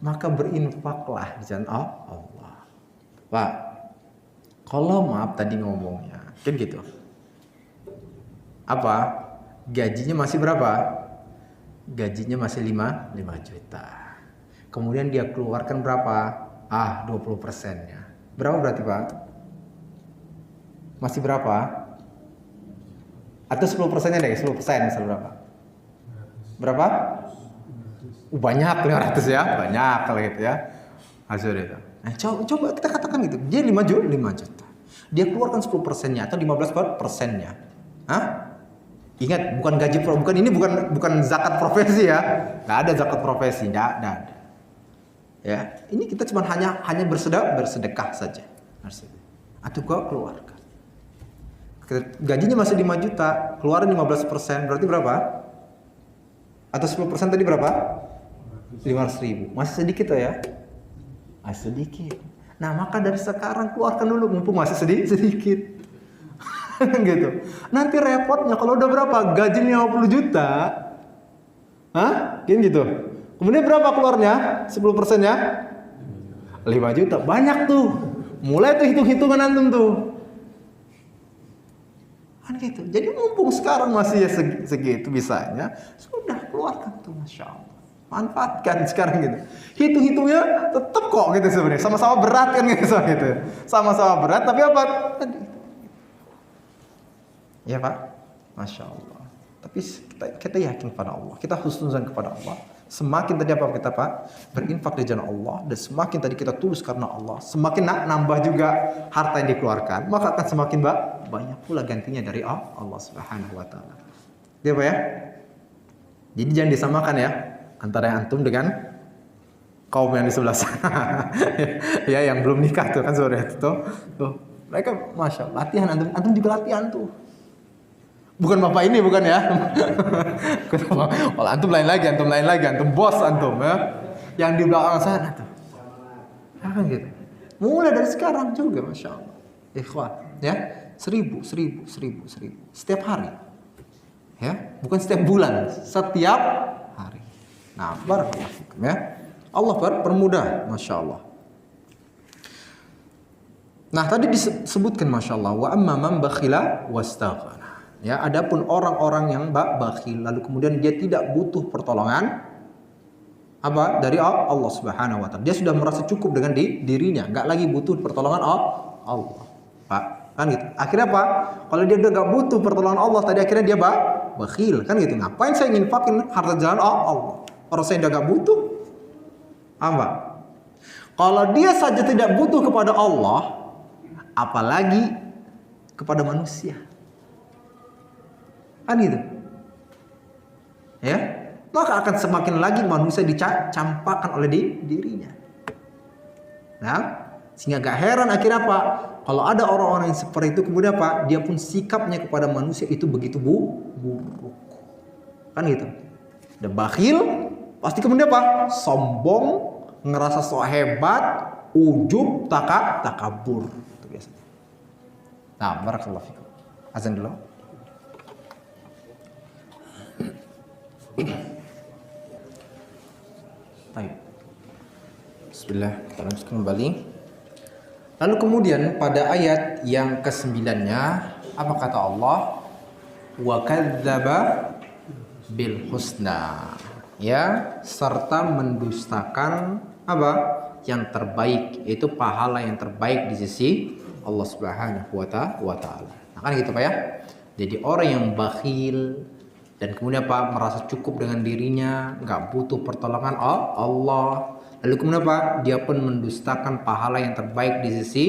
maka berinfaklah di jalan Allah. Pak, Kalau maaf tadi ngomongnya, kan gitu. Apa? Gajinya masih berapa? Gajinya masih 5 juta. Kemudian dia keluarkan berapa? 20%-nya. Berapa berarti, Pak? Masih berapa? Atau 10%-nya deh, 10% misal berapa? Berapa? Banyak 500 ya, banyak kalau gitu ya. Hasil itu. Nah, coba kita katakan gitu. Dia 5 juta. Dia keluarkan 10%-nya atau 15%-nya. Hah? Ingat, bukan gaji bukan zakat profesi ya. Enggak ada zakat profesi, enggak ada. Ya, ini kita cuma hanya bersedekah saja. Atau kau keluarkan. Gajinya masih 5 juta, keluarin 15%, berarti berapa? Atau 10% tadi berapa? 500.000. Masih sedikit ya? Masih sedikit. Nah, maka dari sekarang keluarkan dulu mumpung masih sedikit. Gitu. Nanti repotnya kalau udah berapa? Gaji 50 juta. Hah? Gini gitu. Kemudian berapa keluarnya? 10%-nya? 5 juta. Banyak tuh. Mulai tuh hitung-hitungan antum tuh. Kan gitu. Jadi mumpung sekarang masih ya segitu bisanya, sudah keluarkan tuh, Masya Allah. Manfaatkan sekarang gitu. Hitung-hitungnya tetap kok gitu sebenarnya. Sama-sama berat kan gitu. Sama-sama berat tapi apa? Ya Pak, Masya Allah. Tapi kita yakin pada Allah. Kita husnuzan kepada Allah. Semakin tadi apa kita Pak? Berinfak di jalan Allah. Dan semakin tadi kita tulus karena Allah. Semakin nambah juga harta yang dikeluarkan. Maka akan semakin banyak pula gantinya dari Allah Subhanahu wa ta'ala. Ya Pak ya? Jadi jangan disamakan ya. Antara yang antum dengan kaum yang di sebelah sana. Ya yang belum nikah tuh kan sore itu tuh. Mereka Masya Allah. Latihan antum juga latihan tuh. Bukan bapak ini bukan ya. Kalau antum lain lagi, antum bos antum ya. Yang di belakang sana tuh. Kan gitu. Mulai dari sekarang juga Masya Allah. Ikhwan ya. 1000. Setiap hari. Ya, bukan setiap bulan, setiap hari. Nah, barakallahu fikum ya. Allah permudah, Masya Allah. Nah, tadi disebutkan Masya Allah, wa amma man bakhila wastaghna. Ya, adapun orang-orang yang bakhil lalu kemudian dia tidak butuh pertolongan apa dari Allah Subhanahu wa taala. Dia sudah merasa cukup dengan dirinya, enggak lagi butuh pertolongan Allah. Pak, kan gitu. Akhirnya apa? Kalau dia udah enggak butuh pertolongan Allah tadi akhirnya dia bakhil, kan gitu. Ngapain saya nginfakin harta jalan Allah? Orang saya udah enggak butuh. Apa? Kalau dia saja tidak butuh kepada Allah, apalagi kepada manusia. Kan gitu. Ya, maka akan semakin lagi manusia dicampakkan oleh dirinya. Nah, sehingga gak heran akhirnya apa? Kalau ada orang-orang yang seperti itu kemudian apa? Dia pun sikapnya kepada manusia itu begitu buruk. Kan gitu. Dan bakhil pasti kemudian apa? Sombong, ngerasa so hebat, ujub, takabur. Itu biasanya. Nah, barakallahu fikum. Azan dulu. Baik. Bismillah, kita lanjutkan kembali. Lalu kemudian pada ayat yang ke-9-nya apa kata Allah? Wa kadzdzaba bil husna. Ya, serta mendustakan apa? Yang terbaik, yaitu pahala yang terbaik di sisi Allah Subhanahu wa taala. Nah, kan gitu Pak ya. Jadi orang yang bakhil dan kemudian Pak merasa cukup dengan dirinya, nggak butuh pertolongan Allah. Lalu kemudian Pak dia pun mendustakan pahala yang terbaik di sisi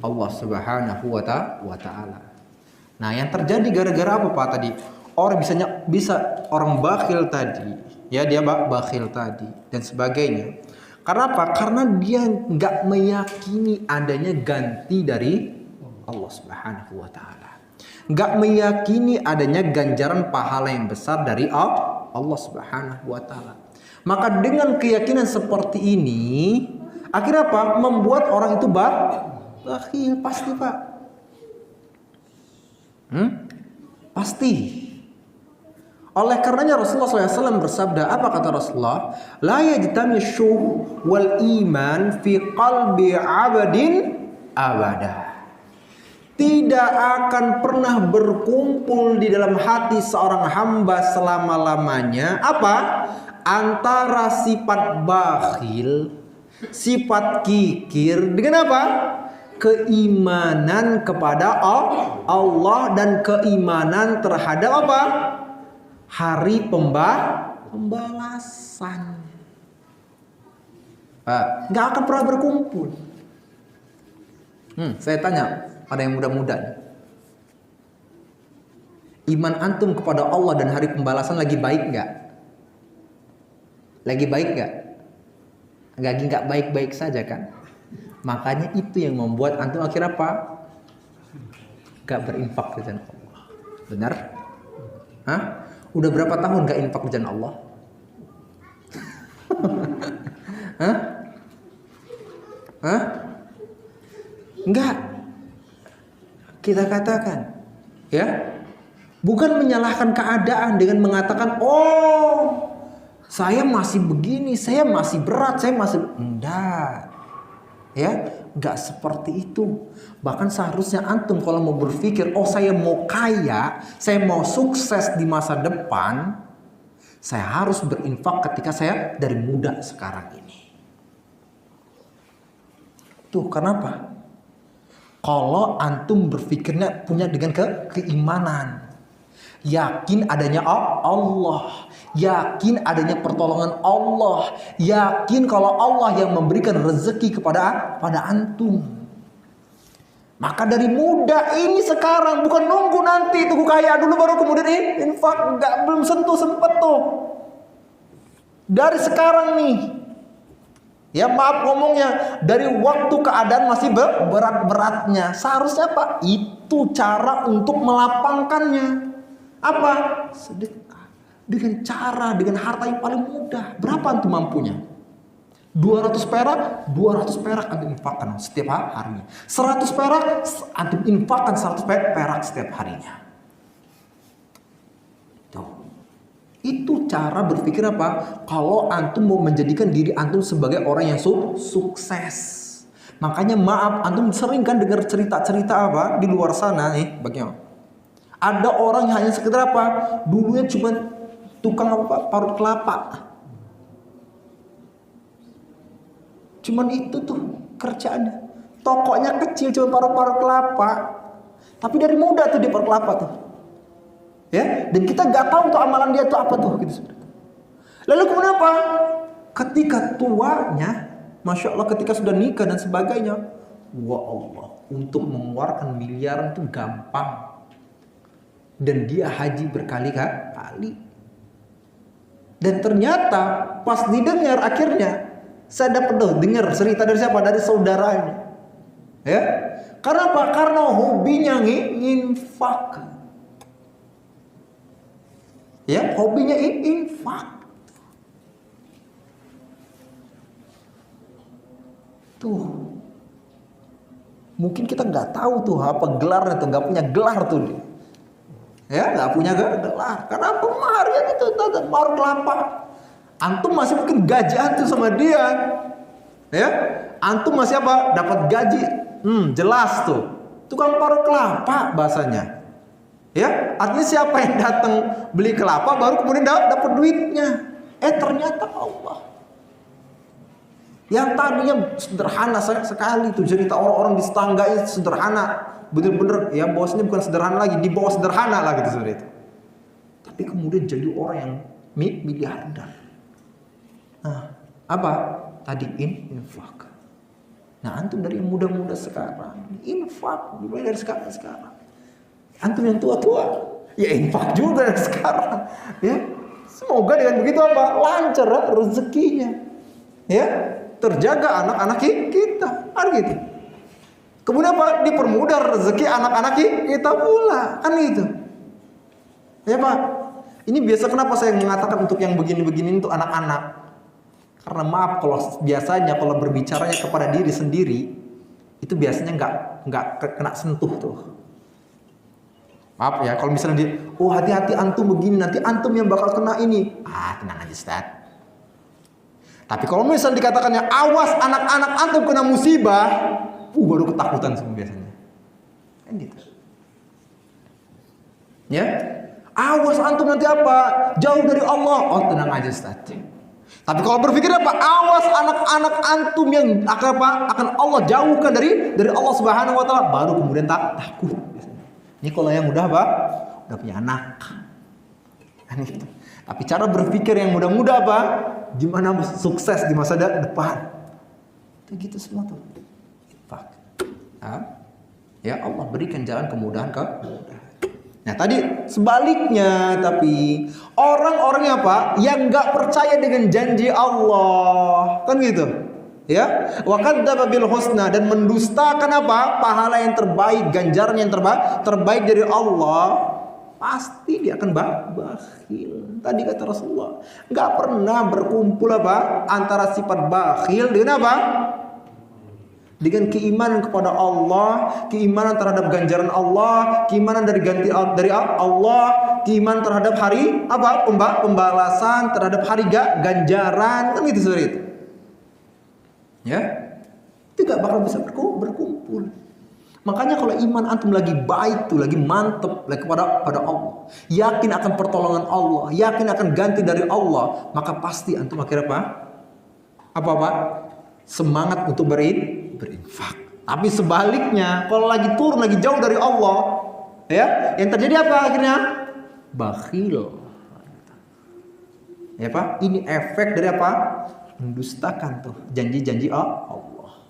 Allah Subhanahu wa taala. Nah, yang terjadi gara-gara apa Pak tadi? Orang bisa orang bakhil tadi, ya dia bakhil tadi dan sebagainya. Karena apa? Karena dia nggak meyakini adanya ganti dari Allah Subhanahu wa taala. Nggak meyakini adanya ganjaran pahala yang besar dari Allah Subhanahu wa taala. Maka dengan keyakinan seperti ini, akhirnya apa? Membuat orang itu bakhil pasti, Pak. Pasti. Oleh karenanya Rasulullah SAW bersabda, apa kata Rasulullah? La yajtami syuh wal iman fi qalbi abadin abada. tidak akan pernah berkumpul di dalam hati seorang hamba selama-lamanya apa? Antara sifat bakhil, sifat kikir dengan apa? Keimanan kepada Allah dan keimanan terhadap apa? Hari pembalasan. Nggak akan pernah berkumpul. Saya tanya pada yang muda-muda, iman antum kepada Allah dan hari pembalasan lagi baik nggak? Lagi baik nggak? Nggak baik-baik saja kan? Makanya itu yang membuat antum akhirnya apa? Gak berinfak di jalan Allah. Benar? Hah? Udah berapa tahun gak infak di jalan Allah? Hah? Hah? Enggak. Kita katakan, ya, bukan menyalahkan keadaan dengan mengatakan, oh, saya masih begini, saya masih berat, saya masih enggak. Ya, enggak seperti itu. Bahkan seharusnya antum kalau mau berpikir, oh saya mau kaya, saya mau sukses di masa depan, saya harus berinfak ketika saya dari muda sekarang ini. Tuh, kenapa? Kalau antum berpikirnya punya dengan keimanan, yakin adanya Allah, yakin adanya pertolongan Allah, yakin kalau Allah yang memberikan rezeki kepada antum. Maka dari muda ini sekarang, bukan nunggu nanti tunggu kaya dulu baru kemudian infak, belum sentuh sempet tuh. Dari sekarang nih. Ya maaf ngomongnya, dari waktu keadaan masih berat-beratnya. Seharusnya apa? Itu cara untuk melapangkannya. Apa? Sedekah. Dengan harta yang paling mudah. Berapa antum mampunya? 200 perak, 200 perak antum infakkan setiap harinya. 100 perak, antum infakkan 100 perak setiap harinya. Itu cara berpikir apa? Kalau antum mau menjadikan diri antum sebagai orang yang sukses. Makanya maaf, antum sering kan dengar cerita-cerita apa di luar sana nih, bagaimana? Ada orang yang hanya sekedar apa? Dulunya cuma tukang apa? Parut kelapa. Cuman itu tuh kerjaannya. Tokonya kecil cuma parut-parut kelapa. Tapi dari muda tuh dia parut kelapa tuh. Ya, dan kita nggak tahu tuh amalan dia tuh apa tuh gitu. Lalu kemudian apa? Ketika tuanya, masya Allah, ketika sudah nikah dan sebagainya, wah Allah, untuk mengeluarkan miliaran itu gampang. Dan dia haji berkali-kali. Dan ternyata pas didengar akhirnya, saya dapat dengar cerita dari siapa? Dari saudaranya. Ya, karena apa? Karena hobinya nginfak. Ya, hobinya infak. Tuh. Mungkin kita nggak tahu tuh apa gelarnya tuh, nggak punya gelar tuh dia. Ya, nggak punya gelar. Karena apa? Maharian itu baru kelapa. Antum masih mungkin gaji antum sama dia. Ya, antum masih apa? Dapat gaji. Jelas tuh. Tukang paruh kelapa bahasanya. Ya, artinya siapa yang datang beli kelapa baru kemudian dapat duitnya. Ternyata Allah. Yang tadinya sederhana sekali tuh cerita orang-orang di tetangga itu sederhana, bener-bener ya bosnya bukan sederhana lagi, di bawah sederhana lah gitu seperti itu. Tapi kemudian jadi orang yang miliarder. Nah, apa? Tadi infak. Nah, antum dari yang muda-muda sekarang, infak mulai dari sekarang. Antum yang tua-tua, ya infak juga dari sekarang. Ya, semoga dengan begitu apa? Lancar rezekinya. Ya, terjaga anak-anak kita, kan gitu. Kemudian apa? Dipermudah rezeki anak-anak kita pula, kan gitu. Ya Pak, ini biasa kenapa saya mengatakan untuk yang begini-begini untuk anak-anak? Karena maaf kalau biasanya kalau berbicaranya kepada diri sendiri, itu biasanya nggak kena sentuh tuh. Maaf ya, kalau misalnya dia, oh hati-hati antum begini, nanti antum yang bakal kena ini. Tenang aja Ustaz. Tapi kalau misalnya dikatakannya, awas anak-anak antum kena musibah, baru ketakutan semua biasanya. Kan gitu. Ya, awas antum nanti apa? Jauh dari Allah. Oh, tenang aja Ustaz. Tapi kalau berpikir apa? Awas anak-anak antum yang akan apa? Akan Allah jauhkan dari Allah Subhanahu wa taala, baru kemudian takut. Ini kalau yang udah apa? Udah punya anak. Kan gitu. Tapi cara berpikir yang muda-muda apa? Gimana sukses di masa depan? Itu gitu semua tuh. Ya Allah berikan jalan kemudahan ke. Nah tadi sebaliknya, tapi orang-orang apa yang nggak percaya dengan janji Allah, kan gitu, ya. Wa kadzdzaba bil husna, dan mendustakan apa? Pahala yang terbaik, ganjaran yang terbaik dari Allah, pasti dia akan bakhil. Tadi kata Rasulullah, nggak pernah berkumpul apa antara sifat bakhil dengan apa? Dengan keimanan kepada Allah, keimanan terhadap ganjaran Allah, keimanan dari Allah, keimanan terhadap hari apa? Pembalasan terhadap hari ganjaran, kan gitu seperti itu. Ya, itu gak bakal bisa berkumpul. Makanya kalau iman antum lagi baik tuh, lagi mantep lagi pada Allah, yakin akan pertolongan Allah, yakin akan ganti dari Allah, maka pasti antum akhirnya apa? Semangat untuk berinfak. Tapi sebaliknya, kalau lagi turun, lagi jauh dari Allah, ya, yang terjadi apa akhirnya? Bakhil. Ya Pak, ini efek dari apa? Mendustakan tuh janji-janji Allah.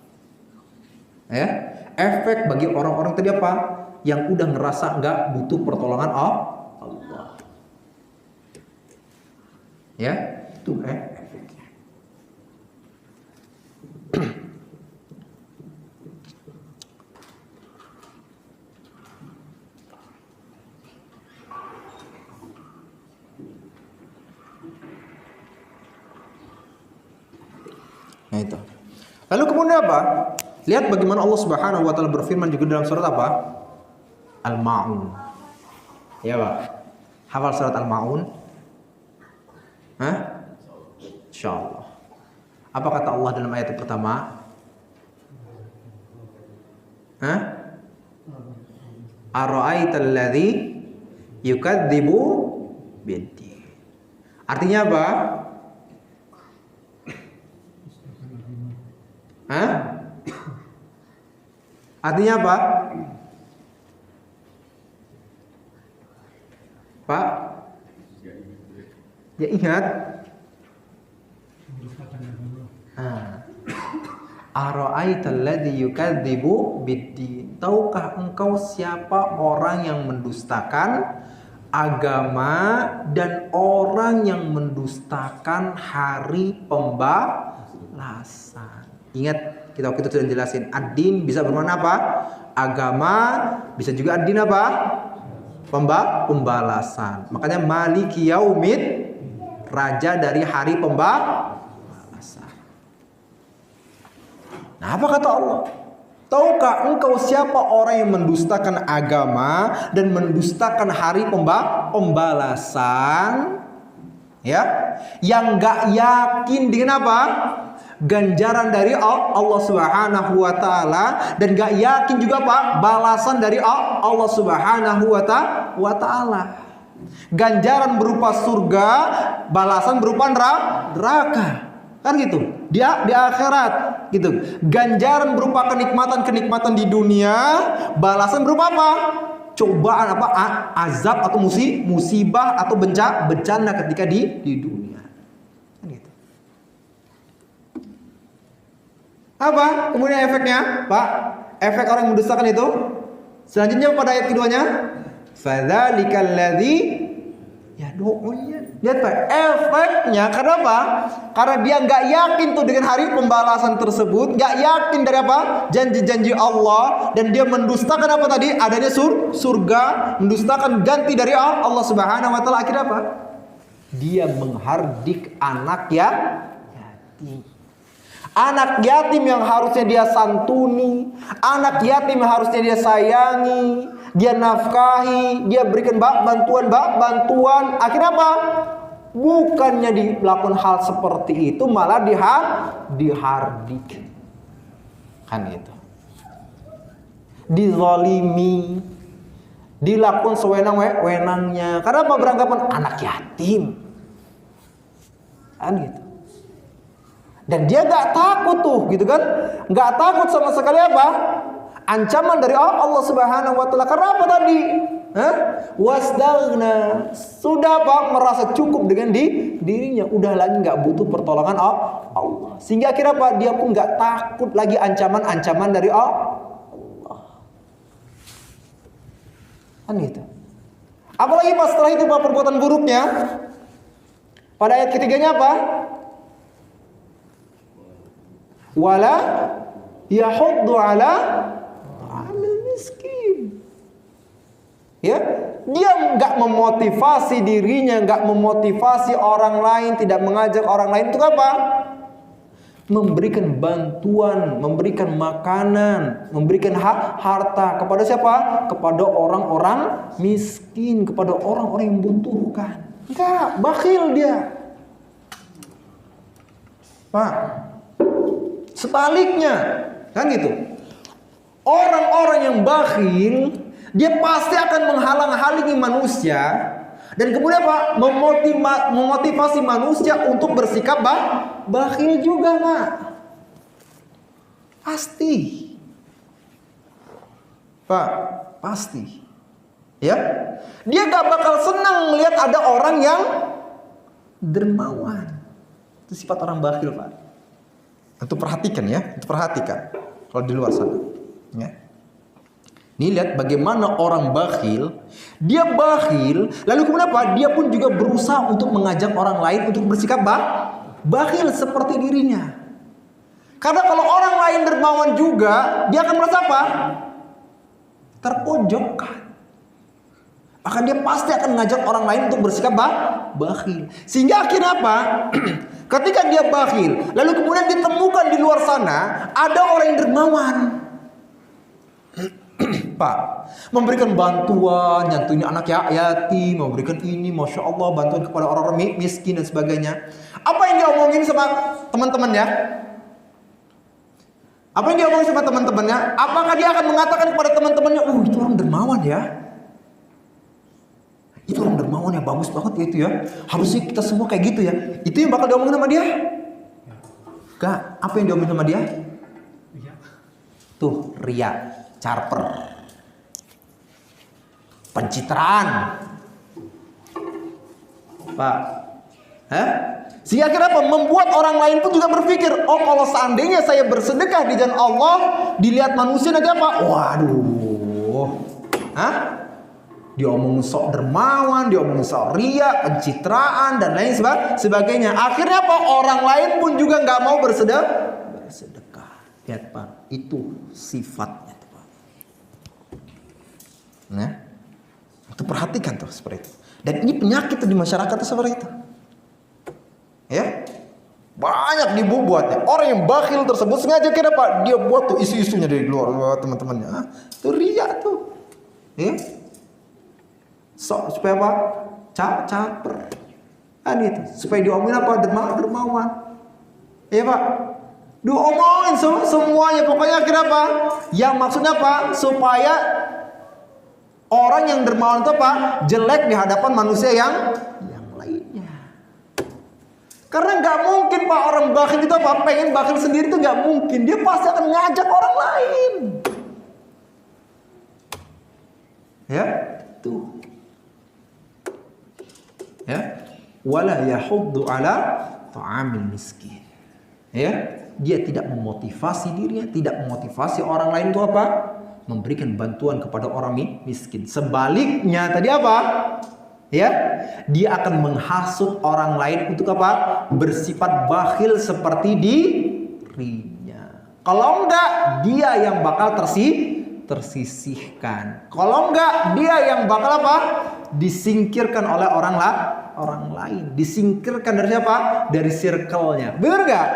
Ya, efek bagi orang-orang tadi apa? Yang udah ngerasa nggak butuh pertolongan Allah. Ya, itu efeknya. Nah itu. Lalu kemudian apa? Lihat bagaimana Allah Subhanahu wa taala berfirman juga dalam surat apa? Al-Maun. Ya, Pak. Hafal surat Al-Maun? Hah? Insyaallah. Apa kata Allah dalam ayat yang pertama? Hah? Ara'aital ladzi yukadzibu bid-din. Artinya apa? Hah? Artinya apa? Pak? Ya ingat. Ara'aital ladzi yukadzibu bid-din. Tahukah engkau siapa orang yang mendustakan agama dan orang yang mendustakan hari pembalasan? Ingat, kita waktu itu sudah jelasin, ad-din bisa bermakna apa? Agama, bisa juga ad-din apa? Pembalasan. Makanya Maliki Yaumid, raja dari hari pembalasan. Nah, apa kata Allah? Tahukah engkau siapa orang yang mendustakan agama dan mendustakan hari pembalasan? Ya, yang gak yakin dengan apa? Ganjaran dari Allah Subhanahu wa taala, dan gak yakin juga Pak balasan dari Allah Subhanahu wa taala. Ganjaran berupa surga, balasan berupa neraka. Kan gitu. Dia di akhirat gitu. Ganjaran berupa kenikmatan di dunia, balasan berupa apa? Cobaan apa? Azab atau musibah atau bencana ketika di dunia. Gitu. Apa kemudian efeknya, Pak? Efek orang yang mendustakan itu selanjutnya pada ayat keduanya, fadzalikal ladzi yad'unya. Lihat Pak, efeknya karena apa? Karena dia nggak yakin tuh dengan hari pembalasan tersebut, nggak yakin dari apa? Janji-janji Allah, dan dia mendustakan apa tadi? Adanya surga, mendustakan ganti dari Allah Subhanahu wa taala. Akhirnya apa? Dia menghardik anak yatim. Anak yatim yang harusnya dia santuni, anak yatim yang harusnya dia sayangi, dia nafkahi, dia berikan bantuan. Akhirnya apa? Bukannya dilakukan hal seperti itu, malah dihardik. Kan itu. dizalimi, dilakukan sewenang-wenangnya. Karena apa? Beranggapan anak yatim. Kan gitu. Dan dia gak takut tuh, gitu kan? Gak takut sama sekali apa? Ancaman dari Allah Subhanahu wa taala. Karena apa tadi? Wasdaghna, sudah apa? Merasa cukup dengan dirinya, udah lagi nggak butuh pertolongan Allah. Sehingga akhirnya apa? Dia pun nggak takut lagi ancaman-ancaman dari Allah. Kan gitu. Apalagi pas setelah itu apa perbuatan buruknya? Pada ayat ketiganya apa? Wala yahuddu ala ta'amil miskin. Ya, dia nggak memotivasi dirinya, nggak memotivasi orang lain, tidak mengajak orang lain untuk apa? Memberikan bantuan, memberikan makanan, memberikan harta kepada siapa? Kepada orang-orang miskin, kepada orang-orang yang membutuhkan. Enggak, bakhil dia. Pak, sebaliknya, kan gitu. Orang-orang yang bakhil, dia pasti akan menghalang-halangi manusia dan kemudian apa? Memotivasi manusia untuk bersikap bakhil juga, Pak. Pasti. Pak, pasti. Ya. Dia gak bakal senang melihat ada orang yang dermawan. Itu sifat orang bakhil, Pak. Itu perhatikan ya, itu perhatikan. Kalau di luar sana, ya. Nih lihat bagaimana orang bakhil. Dia bakhil, lalu kemudian apa? Dia pun juga berusaha untuk mengajak orang lain untuk bersikap bakhil seperti dirinya. Karena kalau orang lain dermawan juga, dia akan merasa apa? Terpojokkan. Maka dia pasti akan mengajak orang lain untuk bersikap bakhil. Sehingga akhirnya apa? Ketika dia bakhil, lalu kemudian ditemukan di luar sana ada orang yang dermawan. Pak, memberikan bantuan, nyantuin anak yatim, memberikan ini, masya Allah, bantuan kepada orang-orang miskin dan sebagainya. Apa yang dia omongin sama teman-temannya? Apa yang dia omongin sama teman-temannya? Apakah dia akan mengatakan kepada teman-temannya, itu orang dermawan ya? Itu orang dermawan ya, bagus banget ya itu ya. Harusnya kita semua kayak gitu ya. Itu yang bakal diomongin sama dia? Enggak. Apa yang diomongin sama dia? Tuh, ria, charper, pencitraan, Pak. Sehingga akhirnya apa? Membuat orang lain pun juga berpikir, oh kalau seandainya saya bersedekah di jalan Allah, dilihat manusia nanti apa? Waduh, diomong sok dermawan, diomong sok ria, pencitraan dan lain sebagainya. Akhirnya apa? Orang lain pun juga nggak mau bersedekah. Lihat Pak, itu sifatnya tuh, Pak. Nah, itu perhatikan tuh seperti itu. Dan ini penyakit tuh di masyarakat tuh seperti itu. Ya, banyak dibuatnya. Orang yang bakhil tersebut sengaja kira Pak, dia buat tuh isu-isunya dari luar teman-temannya. Itu ria tuh. Ya. Supaya apa? Caper. Kan itu. Supaya diomongin apa? Dermawan. Ya Pak. Diomongin semuanya. Pokoknya akhirnya apa? Yang maksudnya apa? Supaya orang yang dermawan itu apa? Jelek di hadapan manusia yang lainnya. Karena nggak mungkin Pak orang bakhil itu apa? Pengen bakhil sendiri itu nggak mungkin. Dia pasti akan ngajak orang lain. Ya, tuh. Ya, wala yahuddu ala ta'amil miskin. Ya, dia tidak memotivasi dirinya, tidak memotivasi orang lain itu apa? Memberikan bantuan kepada orang miskin. Sebaliknya tadi apa? Ya, dia akan menghasut orang lain untuk apa? Bersifat bakhil seperti dirinya. Kalau enggak, dia yang bakal tersisihkan. Kalau enggak, dia yang bakal apa? Disingkirkan oleh orang lain. Disingkirkan dari siapa? Dari circle-nya. Benar gak?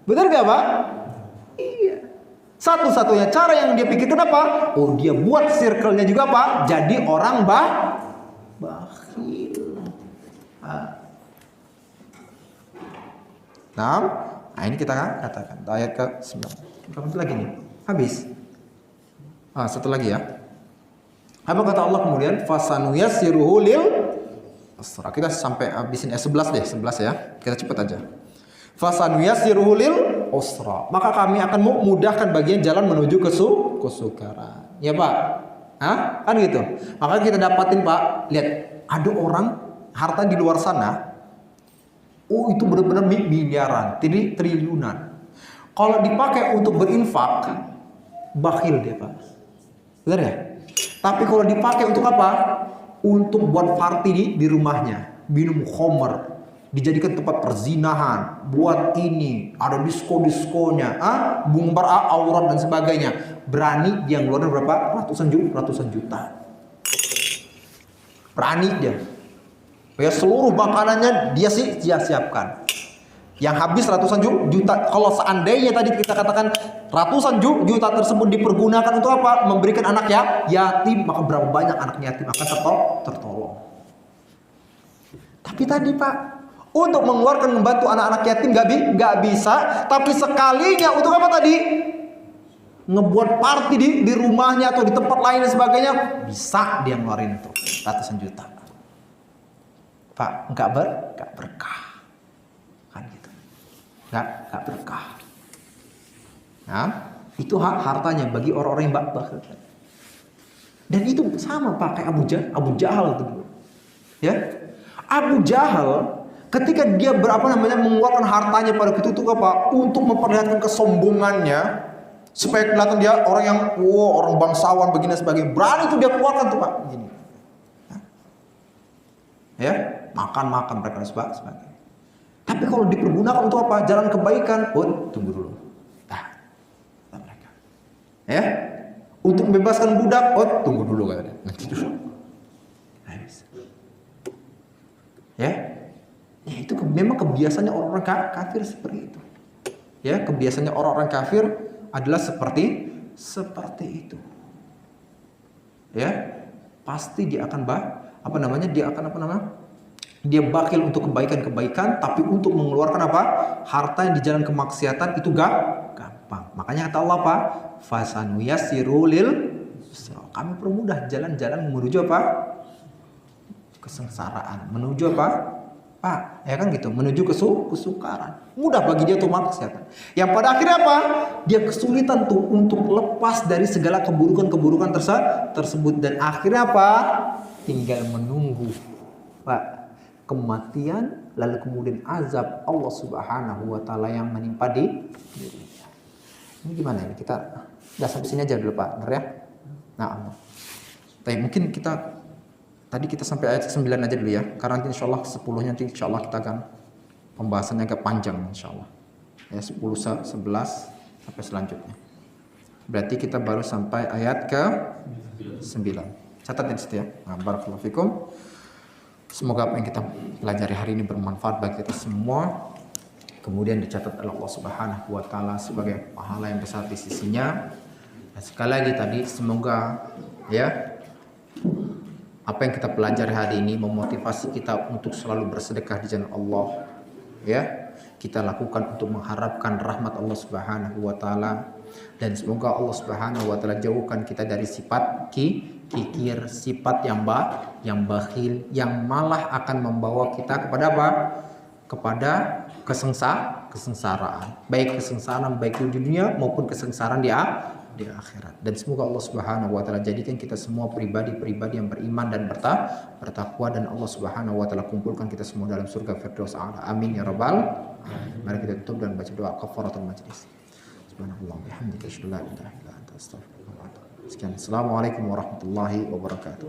Benar gak Pak? Iya. Satu-satunya cara yang dia pikirkan apa? Oh, dia buat circle-nya juga apa? Jadi orang bakhil. Nah, ini kita katakan ayat ke-9. Berapa lagi nih? Habis. Satu lagi ya. Apa kata Allah kemudian? Fasanuyassiruhu lil usra. Kita sampai habisin 11 deh, 11 ya. Kita cepat aja. Fasanuyassiruhu lil usra. Maka kami akan memudahkan bagian jalan menuju kesukaran. Ya Pak? Kan gitu. Maka kita dapatin Pak, lihat ada orang harta di luar sana. Itu benar-benar miliaran, triliunan. Kalau dipakai untuk berinfak, bakhil dia Pak. Benar ya? Tapi kalau dipakai untuk apa? Untuk buat party di rumahnya, minum khamr, dijadikan tempat perzinahan, buat ini, ada disko-diskonya, bumbar aurat dan sebagainya. Berani dia ngeluarin berapa? Ratusan juta. Berani dia. Ya, seluruh makanannya dia siapkan. Yang habis ratusan juta. Kalau seandainya tadi kita katakan ratusan juta tersebut dipergunakan untuk apa? Memberikan anak yatim, maka berapa banyak anak yatim akan tertolong. Tapi tadi Pak, untuk mengeluarkan membantu anak-anak yatim nggak bisa. Tapi sekalinya untuk apa tadi? Ngebuat party di rumahnya atau di tempat lain dan sebagainya, bisa dia ngeluarin itu ratusan juta. Pak, nggak berkah. Kan gitu. Nggak berkah. Nah, itu hartanya bagi orang-orang yang bakhil. Dan itu sama Pak kayak Abu Jahal itu. Ya. Abu Jahal ketika dia mengeluarkan hartanya pada itu apa? Untuk memperlihatkan kesombongannya supaya kelihatan dia orang yang orang bangsawan begini sebagainya. Berani itu dia keluarkan tuh Pak, begini. Ya, makan mereka dan sebagainya. Tapi kalau dipergunakan untuk apa? Jalan kebaikan, tunggu dulu. Mereka. Ya, untuk membebaskan budak, tunggu dulu katanya. Nanti dulu. Ya, itu memang kebiasaannya orang-orang kafir seperti itu. Ya, kebiasaannya orang-orang kafir adalah seperti itu. Ya, pasti dia akan dia bakhil untuk kebaikan-kebaikan, tapi untuk mengeluarkan apa? Harta yang di jalan kemaksiatan itu gampang. Makanya kata Allah apa? Fasanuyassiru lil usra. Kami permudah jalan-jalan menuju apa? Kesengsaraan. Menuju apa? Pak, ya kan gitu, menuju kesukaran. Mudah bagi dia tuh maksiatan. Yang pada akhirnya apa? Dia kesulitan tuh untuk lepas dari segala keburukan-keburukan tersebut, dan akhirnya apa? Tinggal menunggu, Pak, kematian, lalu kemudian azab Allah Subhanahu wa taala yang menimpa dirinya. Ini gimana ini? Kita udah sampai sini aja dulu Pak, benar ya? Nah, mungkin tadi kita sampai ayat 9 aja dulu ya, karena nanti insyaallah 10-nya nanti insyaallah kita akan pembahasannya agak panjang insyaallah. Ya 10, 11 sampai selanjutnya. Berarti kita baru sampai ayat ke 9. Catat di situ ya. Nah, barakallahu fikum. Semoga apa yang kita pelajari hari ini bermanfaat bagi kita semua. Kemudian dicatat oleh Allah Subhanahu wa taala sebagai pahala yang besar di sisinya. Dan sekali lagi tadi semoga ya apa yang kita pelajari hari ini memotivasi kita untuk selalu bersedekah di jalan Allah. Ya, kita lakukan untuk mengharapkan rahmat Allah Subhanahu wa taala, dan semoga Allah Subhanahu wa taala jauhkan kita dari sifat kikir, sifat yang bakhil, yang malah akan membawa kita kepada apa? Kepada kesengsaraan. Baik kesengsaraan baik di dunia maupun kesengsaraan di akhirat. Dan semoga Allah Subhanahu wa taala jadikan kita semua pribadi-pribadi yang beriman dan bertakwa, dan Allah Subhanahu wa taala kumpulkan kita semua dalam surga Firdaus A'la. Amin ya rabbal alamin. Mari kita tutup dan baca doa kafaratul majlis. Subhanallah bihamdika asyhadu an la ilaha illa anta astaghfiruka wa atubu ilaik. Sekian. Assalamualaikum warahmatullahi wabarakatuh.